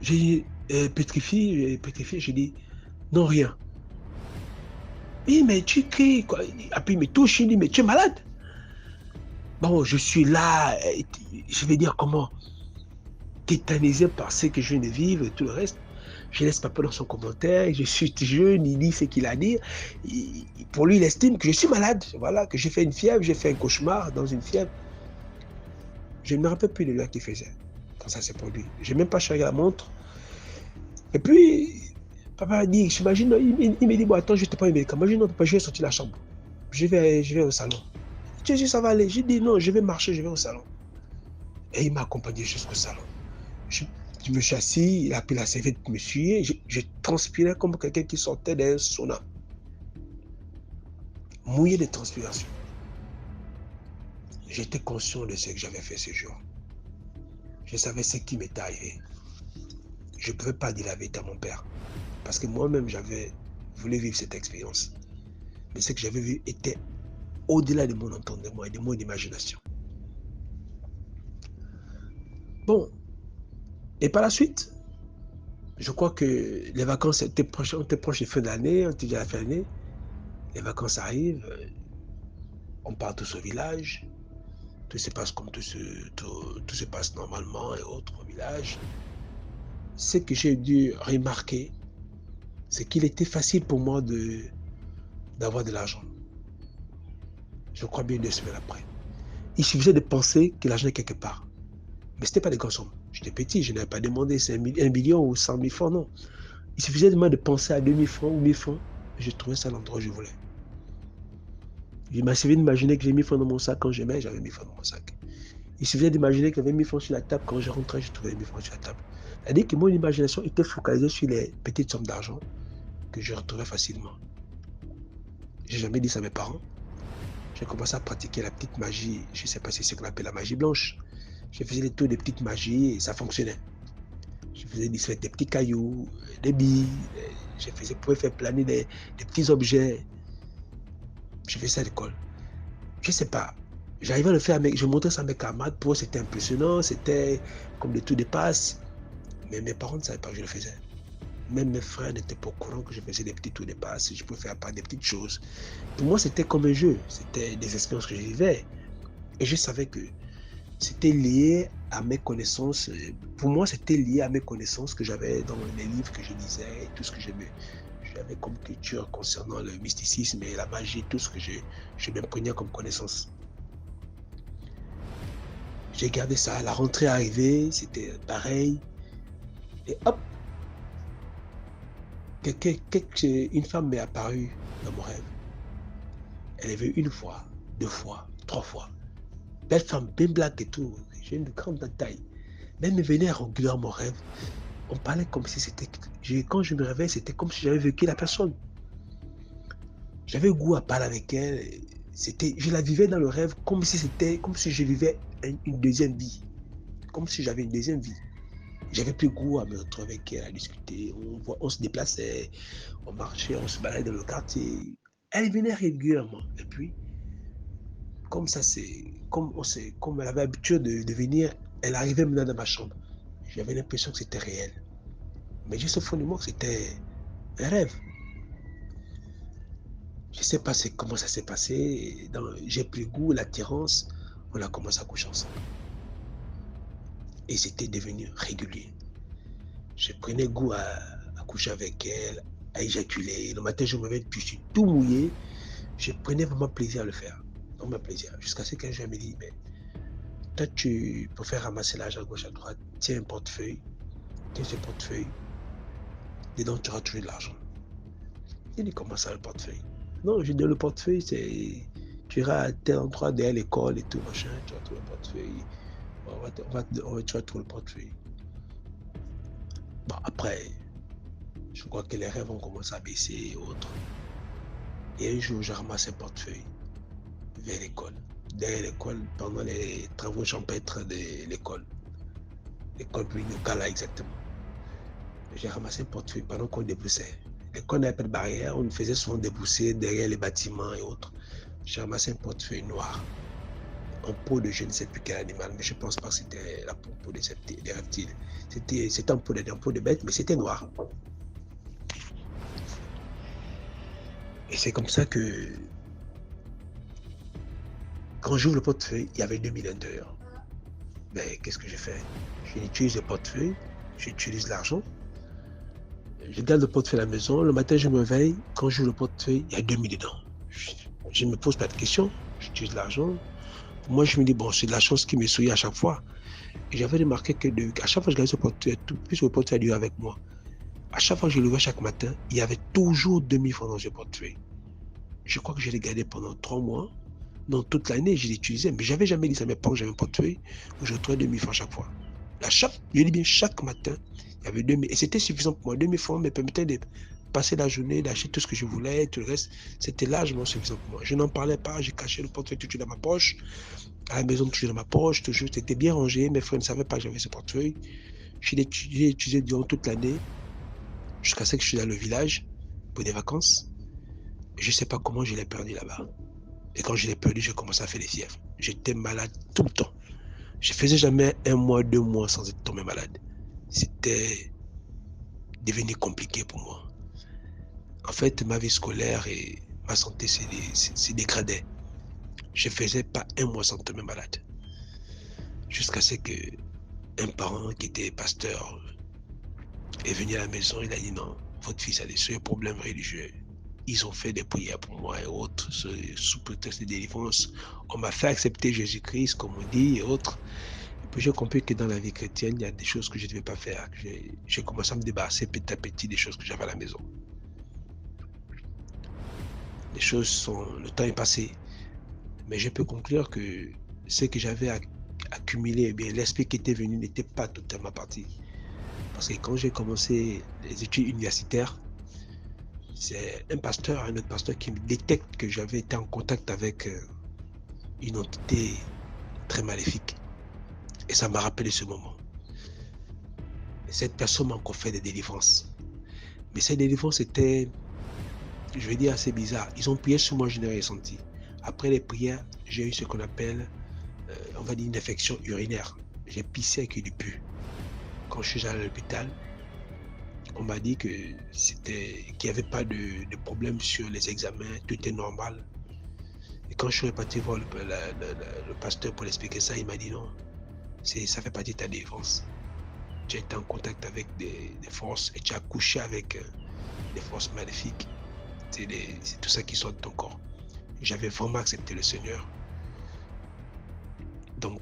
S5: J'ai pétrifié, j'ai dit, non, rien. Oui, mais tu cries, quoi. Et puis il me touche, il dit, mais tu es malade? Bon, je suis là, je vais dire comment, tétanisé par ce que je viens de vivre et tout le reste. Je laisse papa dans son commentaire, je suis jeune, il dit ce qu'il a à dire. Pour lui, il estime que je suis malade, voilà, que j'ai fait une fièvre, j'ai fait un cauchemar dans une fièvre. Je ne me rappelle plus de l'heure qu'il faisait quand ça s'est produit. Je n'ai même pas cherché la montre. Et puis, papa a dit, j'imagine, il me dit, bon, attends, je te prends un médicament. Je dis, non, papa, je vais sortir de la chambre. Je vais au salon. Tu dis, ça va aller. J'ai dit, non, je vais marcher, je vais au salon. Et il m'a accompagné jusqu'au salon. Je me suis assis, il a pris la serviette pour me suer. Je transpirais comme quelqu'un qui sortait d'un sauna. Mouillé de transpiration. J'étais conscient de ce que j'avais fait ce jour. Je savais ce qui m'était arrivé. Je ne pouvais pas dire la vérité à mon père. Parce que moi-même, j'avais voulu vivre cette expérience. Mais ce que j'avais vu était au-delà de mon entendement et de mon imagination. Bon. Et par la suite, je crois que les vacances étaient proches de fin d'année, on était déjà à la fin d'année. Les vacances arrivent, on part tous au village. Tout se passe comme tout se passe normalement et autres au village. Ce que j'ai dû remarquer, c'est qu'il était facile pour moi d'avoir de l'argent. Je crois bien 2 semaines après. Il suffisait de penser que l'argent est quelque part. Mais ce n'était pas des grosses sommes. J'étais petit, je n'avais pas demandé 1 million ou 100 000 francs, non. Il suffisait de moi de penser à 2 000 francs ou 1 000 francs, et je trouvais ça à l'endroit où je voulais. Il m'a suffi d'imaginer que j'ai 1 000 francs dans mon sac quand j'aimais, j'avais 1 000 francs dans mon sac. Il suffisait d'imaginer qu'il y avait 1 000 francs sur la table, quand je rentrais, je trouvais 1 000 francs sur la table. C'est-à-dire que mon imagination était focalisée sur les petites sommes d'argent que je retrouvais facilement. J'ai jamais dit ça à mes parents. J'ai commencé à pratiquer la petite magie, je ne sais pas si c'est ce qu'on appelle la magie blanche. Je faisais des tours de petites magies et ça fonctionnait. Je faisais des petits cailloux, des billes, je pouvais faire planer des petits objets. Je faisais ça à l'école. Je ne sais pas. J'arrivais à le faire, je montrais ça à mes camarades. Pour eux, c'était impressionnant, c'était comme des tours de passe. Mais mes parents ne savaient pas que je le faisais. Même mes frères n'étaient pas au courant que je faisais des petits tours de passe. Je pouvais faire des petites choses. Pour moi, c'était comme un jeu. C'était des expériences que je vivais. Et je savais que c'était lié à mes connaissances. Pour moi, c'était lié à mes connaissances que j'avais dans les livres que je lisais et tout ce que j'avais comme culture concernant le mysticisme et la magie, tout ce que je m'imprégnais comme connaissance. J'ai gardé ça. La rentrée arrivée, c'était pareil. Et hop, une femme m'est apparue dans mon rêve. Elle est venue 1 fois, 2 fois, 3 fois. Belle femme, bien blague et tout. J'ai une grande taille. Mais elle me venait régulièrement mon rêve. On parlait comme si c'était... Quand je me réveillais, c'était comme si j'avais vécu la personne. J'avais goût à parler avec elle. Je la vivais dans le rêve comme si je vivais une deuxième vie. Comme si j'avais une deuxième vie. J'avais plus goût à me retrouver avec elle, à discuter. On se déplaçait, on marchait, on se baladait dans le quartier. Elle venait régulièrement. Et puis, comme elle avait l'habitude de venir, elle arrivait maintenant dans ma chambre. J'avais l'impression que c'était réel. Mais juste au fond de moi, c'était un rêve. Je ne sais pas comment ça s'est passé. J'ai pris goût, l'attirance. On a commencé à coucher ensemble. Et c'était devenu régulier. Je prenais goût à coucher avec elle, à éjaculer. Le matin, je me réveille, puis je suis tout mouillé. Je prenais vraiment plaisir à le faire. Vraiment plaisir. Jusqu'à ce qu'un jour, elle me dit, mais toi, tu préfères ramasser l'argent à gauche, à droite. Tiens un portefeuille. Tiens ce portefeuille. Dedans, tu auras toujours de l'argent. Il dit, comment ça, le portefeuille? Non, je dis, le portefeuille, tu iras à tel endroit derrière l'école et tout, machin. Tu vas trouver le portefeuille. Tu vas trouver le portefeuille. Bon, après, je crois que les rêves ont commencé à baisser et autres. Et un jour, j'ai ramassé un portefeuille vers l'école. Derrière l'école, pendant les travaux champêtres de l'école. L'école locale, là, exactement. J'ai ramassé un portefeuille pendant qu'on déboussait. L'école n'avait pas de barrière, on faisait souvent débousser derrière les bâtiments et autres. J'ai ramassé un portefeuille noir. En peau de je ne sais plus quel animal, mais je ne pense pas que c'était la peau des reptiles. C'était en peau de bête, mais c'était noir. Et c'est comme ça que, quand j'ouvre le portefeuille, il y avait 2 000 à l'intérieur. Mais qu'est-ce que j'ai fait? J'utilise le portefeuille, j'utilise l'argent. Je garde le portefeuille à la maison. Le matin, je me réveille. Quand j'ouvre le portefeuille, il y a 2 000 dedans. Je ne me pose pas de questions. J'utilise l'argent. Moi, je me dis, bon, c'est de la chance qui me souille à chaque fois. Et j'avais remarqué qu'à chaque fois que je gardais ce portefeuille, puisque le portefeuille a duré avec moi, à chaque fois que je l'ouvrais chaque matin, il y avait toujours 2 000 francs dans ce portefeuille. Je crois que je l'ai gardé pendant 3 mois. Non, toute l'année, je l'utilisais. Mais je n'avais jamais dit ça à mes parents que j'avais un portefeuille où je retrouvais 2 000 francs chaque fois. Je dis bien, chaque matin, il y avait 2 000. Et c'était suffisant pour moi. 2 000 francs me permettaient de passer la journée, d'acheter tout ce que je voulais. Tout le reste, c'était largement suffisant pour moi. Je n'en parlais pas. J'ai caché le portefeuille toujours dans ma poche. À la maison, toujours dans ma poche. Toujours, c'était bien rangé. Mes frères ne savaient pas que j'avais ce portefeuille. Je l'ai utilisé durant toute l'année. Jusqu'à ce que je suis dans le village pour des vacances. Je ne sais pas comment je l'ai perdu là-bas. Et quand je l'ai perdu, j'ai commencé à faire des fièvres. J'étais malade tout le temps. Je ne faisais jamais 1 mois, 2 mois sans être tombé malade. C'était devenu compliqué pour moi. En fait, ma vie scolaire et ma santé s'est dégradée. Je ne faisais pas 1 mois sans tomber malade. Jusqu'à ce qu'un parent qui était pasteur est venu à la maison. Il a dit non, votre fils a des sérieux problèmes religieux. ils ont fait des prières pour moi et autres, sous prétexte de délivrance. On m'a fait accepter Jésus-Christ, comme on dit, et autres. Et puis j'ai compris que dans la vie chrétienne, il y a des choses que je ne devais pas faire. J'ai commencé à me débarrasser petit à petit des choses que j'avais à la maison. Les choses sont... Le temps est passé. Mais je peux conclure que ce que j'avais accumulé, eh bien, l'esprit qui était venu n'était pas totalement parti. Parce que quand j'ai commencé les études universitaires, c'est un autre pasteur qui me détecte que j'avais été en contact avec une entité très maléfique. Et ça m'a rappelé ce moment. Et cette personne m'a encore fait des délivrances. Mais ces délivrances étaient, je vais dire, assez bizarres. Ils ont prié sur moi, je n'ai rien senti. Après les prières, j'ai eu ce qu'on appelle, on va dire, une infection urinaire. J'ai pissé avec du pu. Quand je suis allé à l'hôpital, on m'a dit qu'il n'y avait pas de problème sur les examens, tout était normal. Et quand je suis reparti voir le pasteur pour l'expliquer ça, il m'a dit non, ça fait partie de ta défense. Tu as été en contact avec des forces et tu as couché avec des forces maléfiques. C'est tout ça qui sort de ton corps. J'avais vraiment accepté le Seigneur. Donc,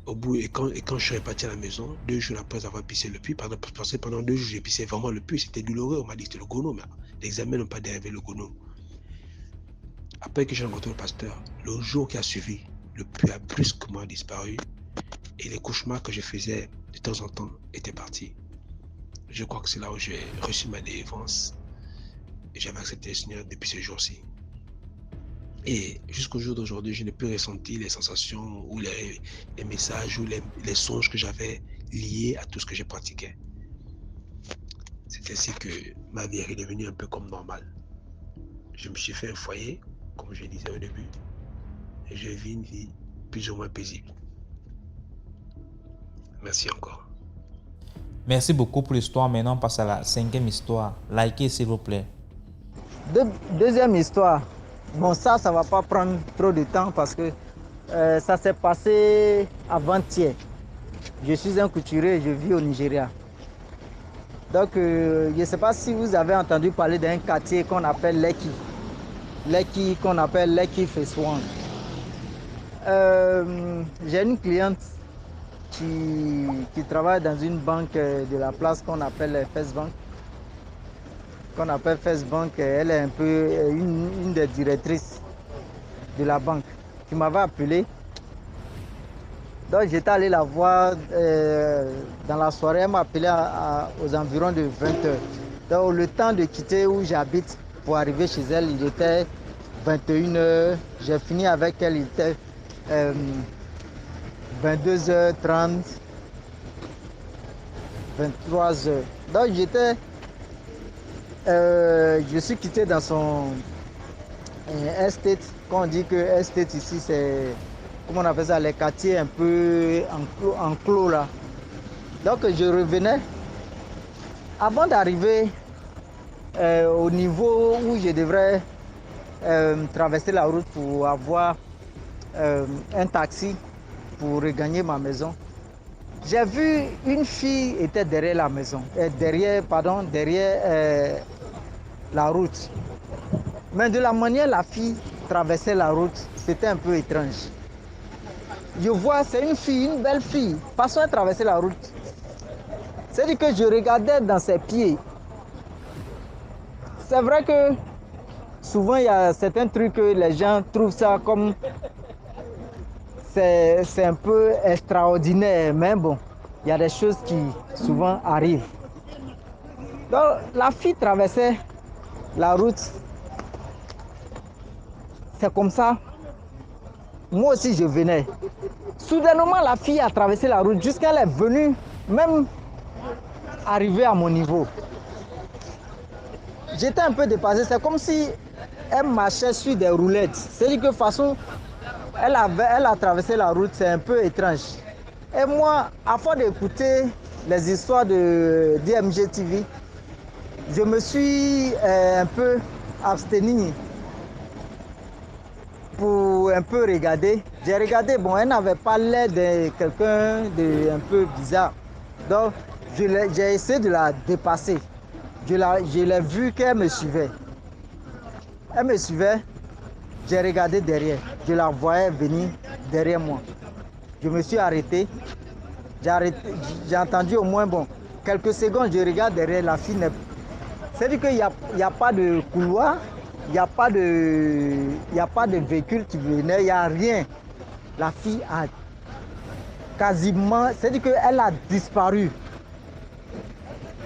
S5: au bout, et quand je suis reparti à la maison, 2 jours après avoir pissé le puits, pendant 2 jours, j'ai pissé vraiment le puits, c'était douloureux. On m'a dit que c'était le gono, mais les examens n'ont pas dérivé le gono. Après que j'ai rencontré le pasteur, le jour qui a suivi, le puits a brusquement disparu et les cauchemars que je faisais de temps en temps étaient partis. Je crois que c'est là où j'ai reçu ma délivrance et j'avais accepté le Seigneur depuis ce jour-ci. Et jusqu'au jour d'aujourd'hui, je n'ai plus ressenti les sensations ou les messages ou les songes que j'avais liés à tout ce que j'ai pratiqué. C'est ainsi que ma vie est devenue un peu comme normale. Je me suis fait un foyer, comme je disais au début, et je vis une vie plus ou moins paisible. Merci encore.
S1: Merci beaucoup pour l'histoire. Maintenant, on passe à la 5e histoire. Likez, s'il vous plaît.
S4: Deuxième histoire. Bon, ça ne va pas prendre trop de temps parce que ça s'est passé avant-hier. Je suis un couturier et je vis au Nigeria. Donc, je ne sais pas si vous avez entendu parler d'un quartier qu'on appelle Lekki. Lekki, qu'on appelle Lekki Phase 1. J'ai une cliente qui travaille dans une banque de la place qu'on appelle First Bank. Elle est un peu une des directrices de la banque qui m'avait appelé. Donc j'étais allé la voir dans la soirée, elle m'a appelé aux environs de 20h. Donc le temps de quitter où j'habite pour arriver chez elle, il était 21h. J'ai fini avec elle, il était 22h30, 23h. Donc je suis quitté dans son estate. Quand on dit que estate ici, c'est, comment on appelle ça, les quartiers un peu enclos là. Donc je revenais. Avant d'arriver au niveau où je devrais traverser la route pour avoir un taxi pour regagner ma maison, j'ai vu une fille était derrière la maison, derrière la route. Mais de la manière la fille traversait la route, c'était un peu étrange. Je vois, c'est une fille, une belle fille, façon de traverser la route. C'est-à-dire que je regardais dans ses pieds. C'est vrai que souvent il y a certains trucs que les gens trouvent ça comme c'est un peu extraordinaire, mais bon, il y a des choses qui souvent arrivent. Donc la fille traversait la route. C'est comme ça. Moi aussi je venais. Soudainement la fille a traversé la route jusqu'à elle est venue même arriver à mon niveau. J'étais un peu dépassé. C'est comme si elle marchait sur des roulettes. C'est-à-dire que de toute façon, elle a traversé la route, c'est un peu étrange. Et moi, à force d'écouter les histoires de DMG TV, je me suis un peu abstenu pour un peu regarder. J'ai regardé, bon, elle n'avait pas l'air de quelqu'un de un peu bizarre. Donc, j'ai essayé de la dépasser. Je l'ai vu qu'elle me suivait. Elle me suivait, j'ai regardé derrière. Je la voyais venir derrière moi. Je me suis arrêté. J'ai entendu au moins quelques secondes, je regarde derrière, la fille n'est... C'est-à-dire qu'il n'y a pas de couloir, il n'y a pas de véhicule qui venait, il n'y a rien. La fille a quasiment... C'est-à-dire qu'elle a disparu.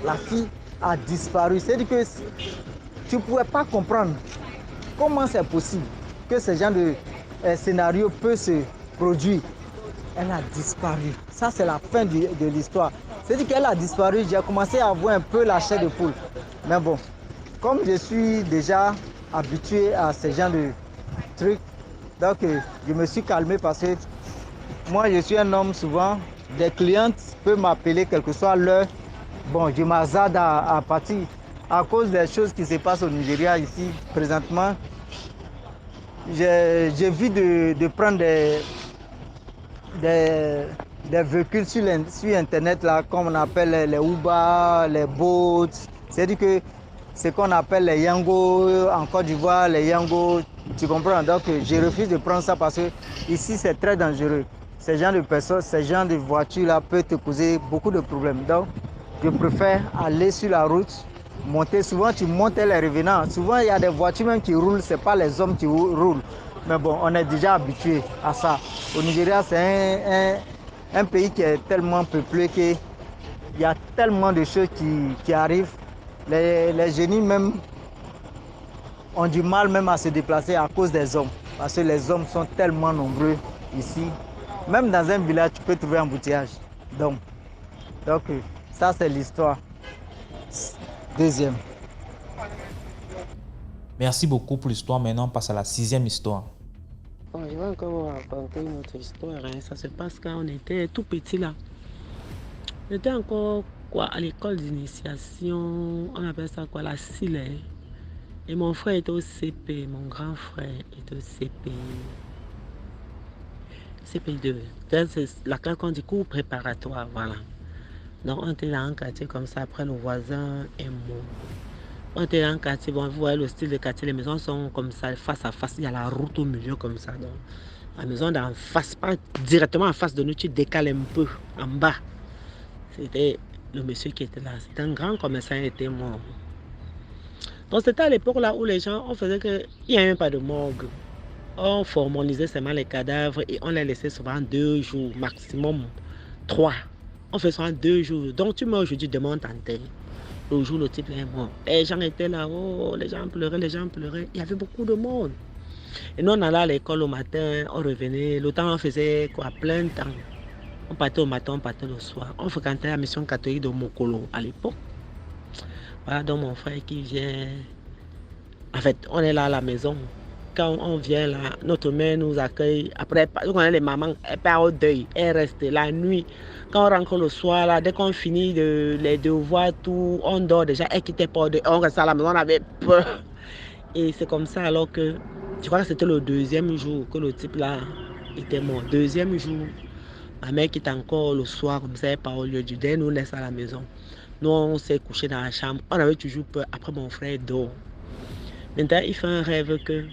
S4: La fille a disparu. C'est-à-dire que tu ne pouvais pas comprendre comment c'est possible que ce genre de scénario peut se produire. Elle a disparu. Ça, c'est la fin de l'histoire. C'est-à-dire qu'elle a disparu. J'ai commencé à voir un peu la chair de poule. Mais bon, comme je suis déjà habitué à ce genre de trucs, donc je me suis calmé parce que moi, je suis un homme souvent. Des clientes peuvent m'appeler, quelle que soit l'heure. Bon, je m'hazarde à partir à cause des choses qui se passent au Nigeria ici présentement. J'ai vu de prendre des véhicules sur Internet, là, comme on appelle les Uber, les Boats. C'est-à-dire que ce qu'on appelle les Yango en Côte d'Ivoire, les Yango, tu comprends? Donc, je refuse de prendre ça parce que ici, c'est très dangereux. Ce genre de personnes, ce genre de voitures-là peut te causer beaucoup de problèmes. Donc, je préfère aller sur la route, monter. Souvent, tu montes les revenants. Souvent, il y a des voitures même qui roulent, ce n'est pas les hommes qui roulent. Mais bon, on est déjà habitué à ça. Au Nigeria, c'est un pays qui est tellement peuplé qu'il y a tellement de choses qui arrivent. Les génies même ont du mal même à se déplacer à cause des hommes. Parce que les hommes sont tellement nombreux ici. Même dans un village, tu peux trouver un embouteillage. Donc ça, c'est l'histoire. Deuxième.
S1: Merci beaucoup pour l'histoire. Maintenant, on passe à la 6e histoire.
S3: Bon, je vais encore vous raconter une autre histoire. Ça se passe quand on était tout petit là. On était encore à l'école d'initiation. On appelle ça quoi, la Silet. Et mon frère était au CP. Mon grand frère était au CP. CP2. C'est la classe qu'on dit cours préparatoire. Voilà. Donc on était dans un quartier comme ça. Après nos voisins et moi. On était dans un quartier, bon, vous voyez le style de quartier, les maisons sont comme ça, face à face, il y a la route au milieu comme ça. Donc, la maison d'en face, pas directement en face de nous, tu décales un peu en bas. C'était le monsieur qui était là. C'était un grand commerçant, il était mort. Donc c'était à l'époque là où les gens, on faisait qu'il n'y avait même pas de morgue. On formalisait seulement les cadavres et on les laissait souvent 2 jours, maximum 3. On fait souvent 2 jours. Donc tu meurs aujourd'hui, demain on t'enterre. Le jour, le type est mort. Les gens étaient là, oh, les gens pleuraient. Il y avait beaucoup de monde. Et nous, on allait à l'école au matin, on revenait. Le temps, on faisait quoi, plein de temps. On partait au matin, on partait le soir. On fréquentait la mission catholique de Mokolo à l'époque. Voilà, donc mon frère qui vient. En fait, on est là à la maison. Quand on vient là, notre mère nous accueille. Après, on a les mamans, elle part au deuil, elle reste la nuit. Quand on rentre le soir, là, dès qu'on finit les devoirs, tout, on dort déjà, elle quittait pas, on reste à la maison, on avait peur. Et c'est comme ça alors que, je crois que c'était le 2e jour que le type là était mort. 2e jour, ma mère quitte encore le soir, comme ça, elle part au lieu du deuil, nous laisse à la maison. Nous, on s'est couché dans la chambre, on avait toujours peur. Après, mon frère dort. Maintenant, il fait un rêve que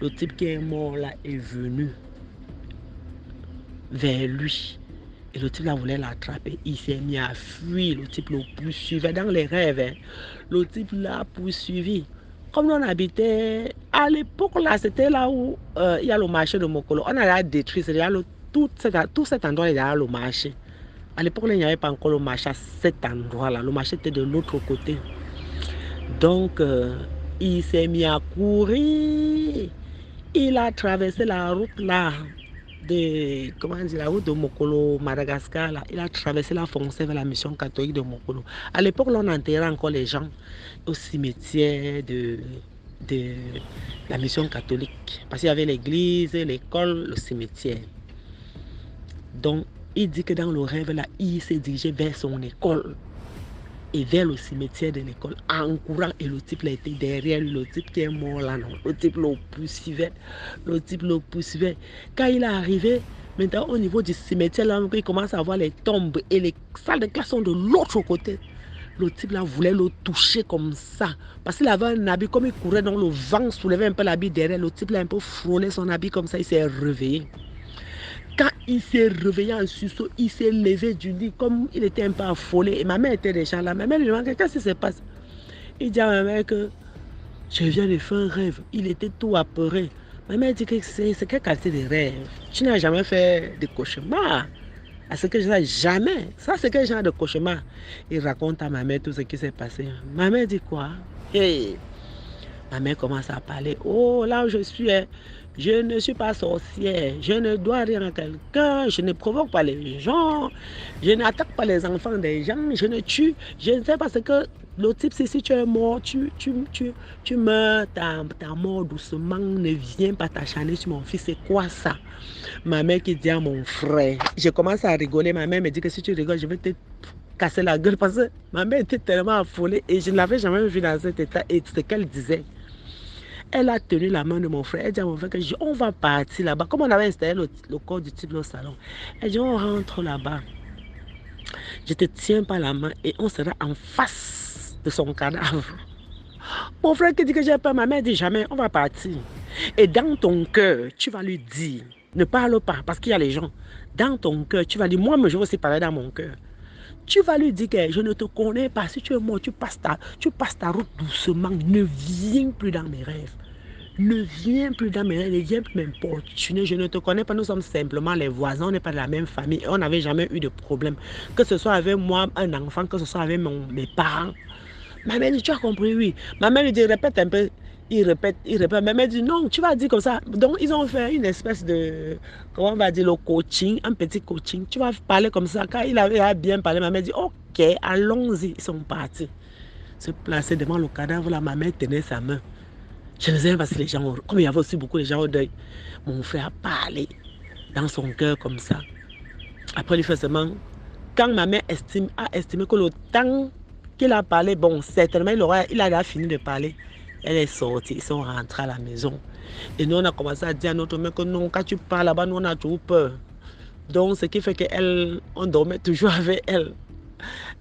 S3: le type qui est mort là est venu vers lui. Et le type là voulait l'attraper. Il s'est mis à fuir. Le type le poursuivait dans les rêves. Hein. Le type l'a poursuivi. Comme on habitait à l'époque là, c'était là où il y a le marché de Mokolo. On allait détruire. C'est-à-dire tout cet endroit là, il y a le marché. À l'époque là, il n'y avait pas encore le marché à cet endroit là. Le marché était de l'autre côté. Donc il s'est mis à courir. Il a traversé la route là. La route de Mokolo, Madagascar, là, il a traversé la foncé vers la mission catholique de Mokolo. À l'époque, là, on enterrait encore les gens au cimetière de la mission catholique. Parce qu'il y avait l'église, l'école, le cimetière. Donc, il dit que dans le rêve, là, il s'est dirigé vers son école et vers le cimetière de l'école en courant. Et le type là était derrière lui, le type qui est mort là, non. Le type le poursuivait. Quand il est arrivé, maintenant au niveau du cimetière là, il commence à voir les tombes et les salles de classe sont de l'autre côté. Le type là voulait le toucher comme ça. Parce qu'il avait un habit, comme il courait dans le vent, soulevait un peu l'habit derrière. Le type là un peu frôlait son habit comme ça, il s'est réveillé. Quand il s'est réveillé en sursaut, il s'est levé du lit comme il était un peu affolé. Et ma mère était déjà là. Ma mère lui demande qu'est-ce qui se passe. Il dit à ma mère que je viens de faire un rêve. Il était tout apeuré. Ma mère dit que c'est quelle qualité de rêve. Tu n'as jamais fait de cauchemar. À ce que je sais, jamais. Ça, c'est quel genre de cauchemar. Il raconte à ma mère tout ce qui s'est passé. Ma mère dit quoi? Hey. Ma mère commence à parler. Oh, là où je suis, je ne suis pas sorcière. Je ne dois rien à quelqu'un. Je ne provoque pas les gens. Je n'attaque pas les enfants des gens. Je ne tue. Je ne sais pas ce que le type, c'est si tu es mort, tu meurs, ta mort doucement, ne viens pas t'acharner sur mon fils. C'est quoi ça? Ma mère qui dit à mon frère. Je commence à rigoler. Ma mère me dit que si tu rigoles, je vais te casser la gueule parce que ma mère était tellement affolée et je ne l'avais jamais vue dans cet état. Et ce qu'elle disait. Elle a tenu la main de mon frère. Elle dit à mon frère que on va partir là-bas. Comme on avait installé le corps du type au salon. Elle dit on rentre là-bas. Je te tiens par la main et on sera en face de son cadavre. Mon frère qui dit que j'ai peur, ma mère dit jamais, on va partir. Et dans ton cœur, tu vas lui dire, ne parle pas parce qu'il y a les gens. Dans ton cœur, tu vas dire, moi, je vais aussi parler dans mon cœur. Tu vas lui dire que je ne te connais pas. Si tu es mort, tu passes ta route doucement. Ne viens plus dans mes rêves. Ne viens plus dans mes rêves. Ne viens plus m'importuner. Je ne te connais pas. Nous sommes simplement les voisins. On n'est pas de la même famille. On n'avait jamais eu de problème. Que ce soit avec moi, un enfant, que ce soit avec mes parents. Ma mère dit, tu as compris, oui. Ma mère lui dit, répète un peu. Il répète. Ma mère dit, non, tu vas dire comme ça. Donc, ils ont fait une espèce de, comment on va dire, le coaching, un petit coaching. Tu vas parler comme ça. Quand il avait bien parlé, ma mère dit, ok, allons-y. Ils sont partis. Se placer devant le cadavre, là, ma mère tenait sa main. Je ne sais pas si les gens, comme il y avait aussi beaucoup de gens au deuil, mon frère a parlé dans son cœur comme ça. Après, il fait seulement, quand ma mère a estimé que le temps qu'il a parlé, bon, certainement, il a fini de parler. Elle est sortie, ils sont rentrés à la maison. Et nous, on a commencé à dire à notre mère que non, quand tu parles là-bas, nous, on a toujours peur. Donc, ce qui fait qu'on dormait toujours avec elle.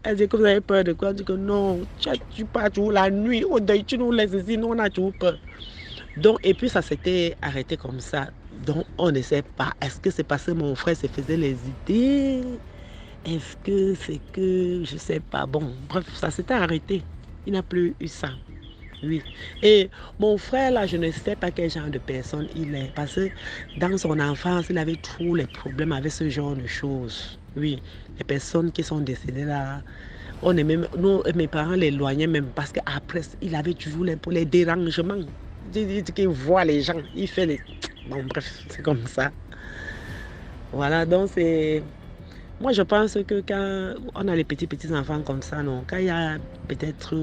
S3: Elle dit que vous avez peur de quoi? Elle dit que non, tu pars toujours la nuit, au deuil, tu nous laisses ici, nous, on a toujours peur. Donc, et puis, ça s'était arrêté comme ça. Donc, on ne sait pas. Est-ce que c'est parce que mon frère se faisait les idées? Est-ce que c'est que, je ne sais pas. Bon, bref, ça s'était arrêté. Il n'a plus eu ça. Oui. Et mon frère, là, je ne sais pas quel genre de personne il est. Parce que dans son enfance, il avait tous les problèmes avec ce genre de choses. Oui. Les personnes qui sont décédées là, on est même, nous, mes parents l'éloignaient même parce qu'après, il avait toujours les dérangements. Il dit qu'il voit les gens, il fait les... Bon, bref, c'est comme ça. Voilà, donc c'est... Moi, je pense que quand on a les petits enfants comme ça, non, quand il y a peut-être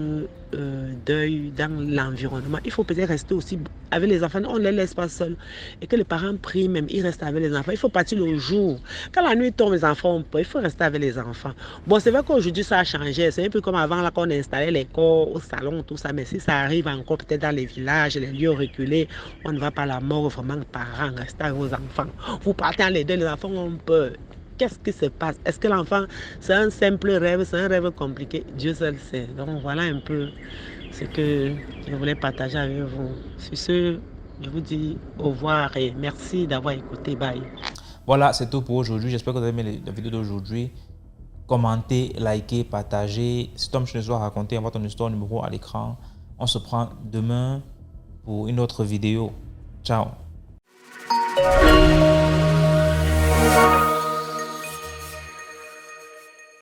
S3: deuil dans l'environnement, il faut peut-être rester aussi avec les enfants. On ne les laisse pas seuls. Et que les parents prient même, ils restent avec les enfants. Il faut partir le jour. Quand la nuit tombe, les enfants ont peur, il faut rester avec les enfants. Bon, c'est vrai qu'aujourd'hui, ça a changé. C'est un peu comme avant, là, qu'on installait les corps au salon, tout ça. Mais si ça arrive encore peut-être dans les villages, les lieux reculés, on ne va pas à la mort, vraiment, parents, restez avec vos enfants. Vous partez en les deux, les enfants ont peur. Qu'est-ce qui se passe? Est-ce que l'enfant, c'est un simple rêve, c'est un rêve compliqué? Dieu seul sait. Donc voilà un peu ce que je voulais partager avec vous. Sur ce, je vous dis au revoir et merci d'avoir écouté. Bye.
S1: Voilà, c'est tout pour aujourd'hui. J'espère que vous avez aimé la vidéo d'aujourd'hui. Commentez, likez, partagez. Si Tom Chenezou a raconté, envoie ton histoire numéro à l'écran. On se prend demain pour une autre vidéo. Ciao.